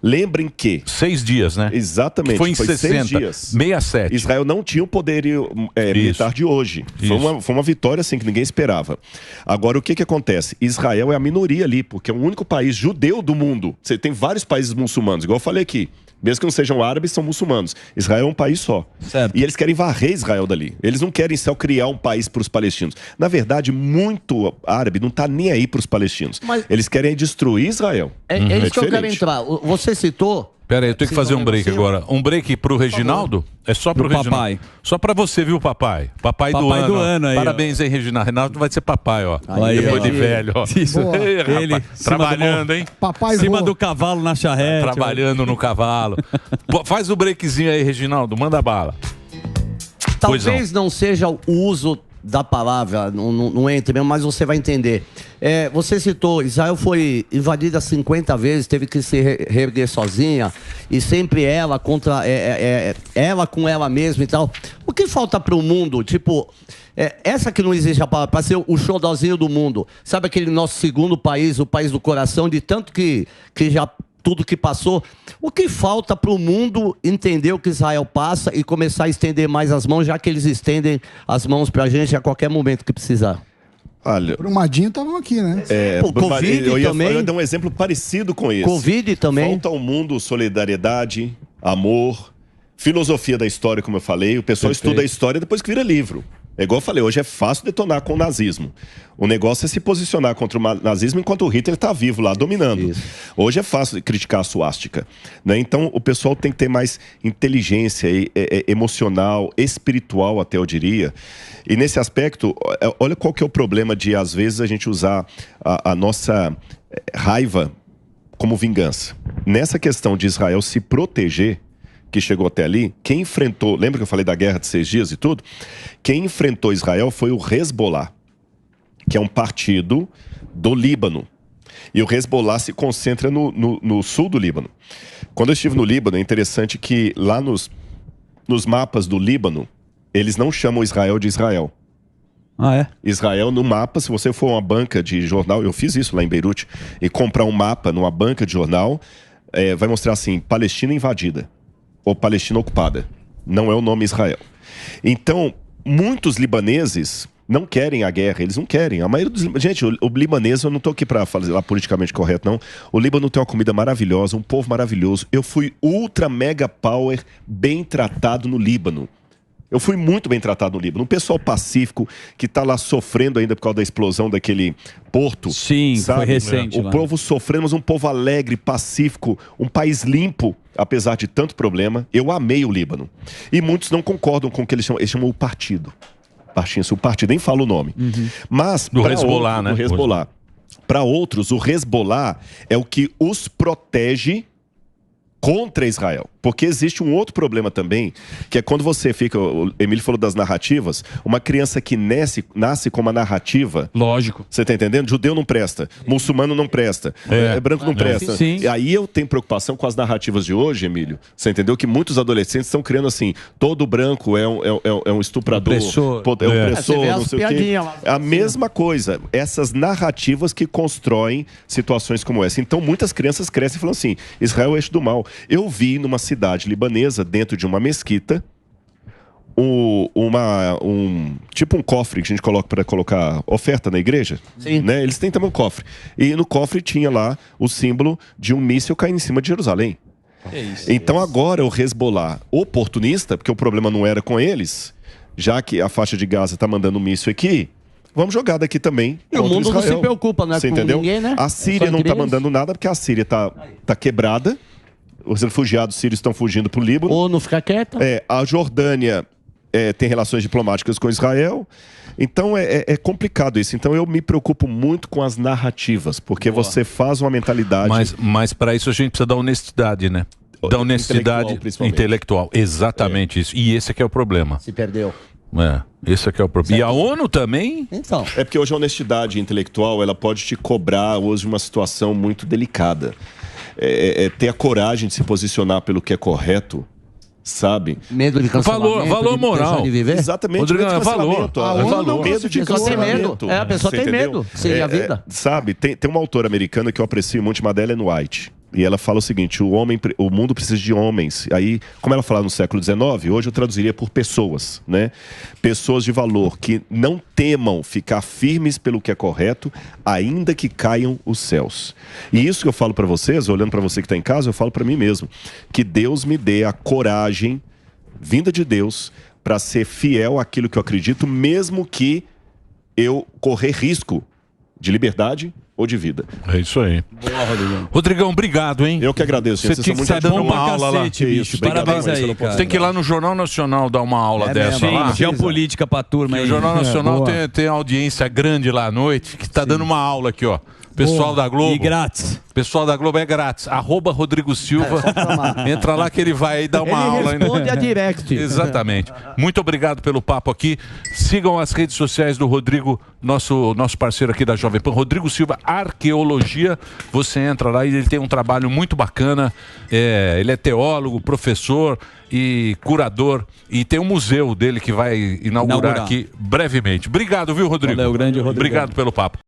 [SPEAKER 3] Lembrem que...
[SPEAKER 1] 6 dias, né?
[SPEAKER 3] Exatamente.
[SPEAKER 1] Foi em 60,
[SPEAKER 3] 6 dias.
[SPEAKER 1] 67.
[SPEAKER 3] Israel não tinha o poder militar de hoje. Foi uma vitória assim que ninguém esperava. Agora, o que acontece? Israel é a minoria ali, porque é o único país judeu do mundo. Você tem vários países muçulmanos, igual eu falei aqui. Mesmo que não sejam árabes, são muçulmanos. Israel é um país só.
[SPEAKER 2] Certo.
[SPEAKER 3] E eles querem varrer Israel dali. Eles não querem só criar um país para os palestinos. Na verdade, muito árabe não está nem aí para os palestinos. Eles querem destruir Israel.
[SPEAKER 5] É isso que eu quero entrar. Você citou...
[SPEAKER 1] Pera aí, eu tenho que fazer um break agora. Um break pro Reginaldo? É só pro Reginaldo. Papai. Só pra você, viu, papai? Papai do ano.
[SPEAKER 2] Aí,
[SPEAKER 1] parabéns aí, Reginaldo. Reginaldo vai ser papai, ó.
[SPEAKER 2] Aí,
[SPEAKER 1] depois de velho, ó.
[SPEAKER 2] Isso.
[SPEAKER 1] Ei, rapaz,
[SPEAKER 2] ele
[SPEAKER 1] trabalhando, hein?
[SPEAKER 4] Papai
[SPEAKER 2] cima do cavalo na charrete.
[SPEAKER 1] Trabalhando no cavalo. Pô, faz o breakzinho aí, Reginaldo. Manda bala.
[SPEAKER 5] Talvez não seja o uso da palavra, não entre mesmo, mas você vai entender. Você citou, Israel foi invadida 50 vezes, teve que se reerguer sozinha, e sempre ela contra ela com ela mesma e tal. O que falta para o mundo? Tipo, essa que não existe a palavra, para ser o xodózinho do mundo. Sabe aquele nosso segundo país, o país do coração, de tanto que já tudo que passou. O que falta para o mundo entender o que Israel passa e começar a estender mais as mãos, já que eles estendem as mãos para a gente a qualquer momento que precisar?
[SPEAKER 3] Olha,
[SPEAKER 4] Brumadinho estavam aqui, né?
[SPEAKER 5] Covid também.
[SPEAKER 3] Eu ia dar um exemplo parecido com esse.
[SPEAKER 5] Covid também.
[SPEAKER 3] Falta ao mundo solidariedade, amor, filosofia da história, como eu falei. O pessoal estuda a história depois que vira livro. É igual eu falei, hoje é fácil detonar com o nazismo. O negócio é se posicionar contra o nazismo enquanto o Hitler está vivo lá, dominando. Isso. Hoje é fácil criticar a suástica, né? Então, o pessoal tem que ter mais inteligência emocional, espiritual até, eu diria. E nesse aspecto, olha qual que é o problema de, às vezes, a gente usar a nossa raiva como vingança. Nessa questão de Israel se proteger, que chegou até ali, quem enfrentou... Lembra que eu falei da guerra de 6 dias e tudo? Quem enfrentou Israel foi o Hezbollah, que é um partido do Líbano. E o Hezbollah se concentra no sul do Líbano. Quando eu estive no Líbano, é interessante que lá nos mapas do Líbano, eles não chamam Israel de Israel.
[SPEAKER 2] Ah, é?
[SPEAKER 3] Israel, no mapa, se você for uma banca de jornal, eu fiz isso lá em Beirute, e comprar um mapa numa banca de jornal, vai mostrar assim, Palestina invadida. Ou Palestina ocupada. Não é o nome Israel. Então, muitos libaneses não querem a guerra, eles não querem. A maioria dos... Gente, o libanês, eu não estou aqui para falar politicamente correto, não. O Líbano tem uma comida maravilhosa, um povo maravilhoso. Eu fui ultra mega power bem tratado no Líbano. Eu fui muito bem tratado no Líbano. Um pessoal pacífico que está lá sofrendo ainda por causa da explosão daquele porto.
[SPEAKER 2] Sim, sabe? Foi recente.
[SPEAKER 3] O povo sofrendo, mas um povo alegre, pacífico, um país limpo, apesar de tanto problema. Eu amei o Líbano. E muitos não concordam com o que eles chamam o partido. O partido, nem fala o nome.
[SPEAKER 1] Uhum.
[SPEAKER 3] Mas
[SPEAKER 1] do Hezbollah, né?
[SPEAKER 3] Do Hezbollah. Para outros, o Hezbollah é o que os protege contra Israel. Porque existe um outro problema também, que é quando você fica... O Emílio falou das narrativas. Uma criança que nasce com uma narrativa...
[SPEAKER 2] Lógico.
[SPEAKER 3] Você tá entendendo? Judeu não presta. Muçulmano não presta. Branco não presta.
[SPEAKER 2] Sim.
[SPEAKER 3] E aí eu tenho preocupação com as narrativas de hoje, Emílio. Você entendeu? Que muitos adolescentes estão criando assim... Todo branco é um estuprador.
[SPEAKER 2] Opressor.
[SPEAKER 3] É um opressor, não sei o quê. A mesma coisa. Essas narrativas que constroem situações como essa. Então muitas crianças crescem falando assim... Israel é o eixo do mal. Eu vi numa cidade libanesa, dentro de uma mesquita, tipo um cofre que a gente coloca para colocar oferta na igreja.
[SPEAKER 5] Sim.
[SPEAKER 3] Né? Eles têm também um cofre. E no cofre tinha lá o símbolo de um míssil caindo em cima de Jerusalém. Então agora o Hezbollah oportunista, porque o problema não era com eles, já que a faixa de Gaza está mandando um míssil aqui, vamos jogar daqui também.
[SPEAKER 5] E o mundo não se preocupa, né?
[SPEAKER 3] Você
[SPEAKER 5] com
[SPEAKER 3] entendeu?
[SPEAKER 5] ninguém, né?
[SPEAKER 3] A Síria não está mandando nada porque a Síria tá quebrada. Os refugiados sírios estão fugindo para o Líbano.
[SPEAKER 5] Ou não ficar quieta.
[SPEAKER 3] A Jordânia tem relações diplomáticas com Israel. Então é complicado isso. Então eu me preocupo muito com as narrativas, porque você faz uma mentalidade...
[SPEAKER 1] Mas para isso a gente precisa da honestidade, né? Da honestidade intelectual. Exatamente isso. E esse é que é o problema.
[SPEAKER 5] Se perdeu.
[SPEAKER 1] Esse é que é o problema. E a ONU também?
[SPEAKER 5] Então.
[SPEAKER 3] É porque hoje a honestidade intelectual ela pode te cobrar hoje uma situação muito delicada. Ter a coragem de se posicionar pelo que é correto, sabe?
[SPEAKER 5] Medo de cancelamento.
[SPEAKER 1] Valor moral.
[SPEAKER 5] De viver.
[SPEAKER 3] Exatamente.
[SPEAKER 1] Rodrigo,
[SPEAKER 3] medo de cancelamento.
[SPEAKER 1] valor.
[SPEAKER 3] Medo de cancelamento.
[SPEAKER 5] A pessoa tem medo. Sim, a vida.
[SPEAKER 3] Sabe, tem uma autora americana que eu aprecio muito, chamada Ellen White. E ela fala o seguinte: o mundo precisa de homens. Aí, como ela fala no século XIX, hoje eu traduziria por pessoas, né? Pessoas de valor que não temam ficar firmes pelo que é correto, ainda que caiam os céus. E isso que eu falo para vocês, olhando para você que está em casa, eu falo para mim mesmo: que Deus me dê a coragem, vinda de Deus, para ser fiel àquilo que eu acredito, mesmo que eu correr risco de liberdade ou de vida.
[SPEAKER 1] É isso aí.
[SPEAKER 5] Boa, Rodrigão.
[SPEAKER 1] Rodrigão, obrigado, hein?
[SPEAKER 3] Eu que agradeço.
[SPEAKER 1] Você tinha que estar dando uma aula lá.
[SPEAKER 2] Bicho. Parabéns aí, cara.
[SPEAKER 1] Você tem que ir lá no Jornal Nacional dar uma aula dessa lá.
[SPEAKER 2] Geopolítica pra turma aí.
[SPEAKER 1] O Jornal Nacional tem audiência grande lá à noite, que está dando uma aula aqui, ó. Pessoal da Globo.
[SPEAKER 2] E grátis.
[SPEAKER 1] Pessoal da Globo é grátis. @Rodrigo Silva. Entra lá que ele vai aí dar uma aula.
[SPEAKER 5] Ele responde a direct.
[SPEAKER 1] Exatamente. Muito obrigado pelo papo aqui. Sigam as redes sociais do Rodrigo, nosso parceiro aqui da Jovem Pan. Rodrigo Silva, Arqueologia. Você entra lá e ele tem um trabalho muito bacana. Ele é teólogo, professor e curador. E tem um museu dele que vai inaugurar aqui brevemente. Obrigado, viu, Rodrigo?
[SPEAKER 2] Valeu, grande Rodrigo.
[SPEAKER 1] Obrigado pelo papo.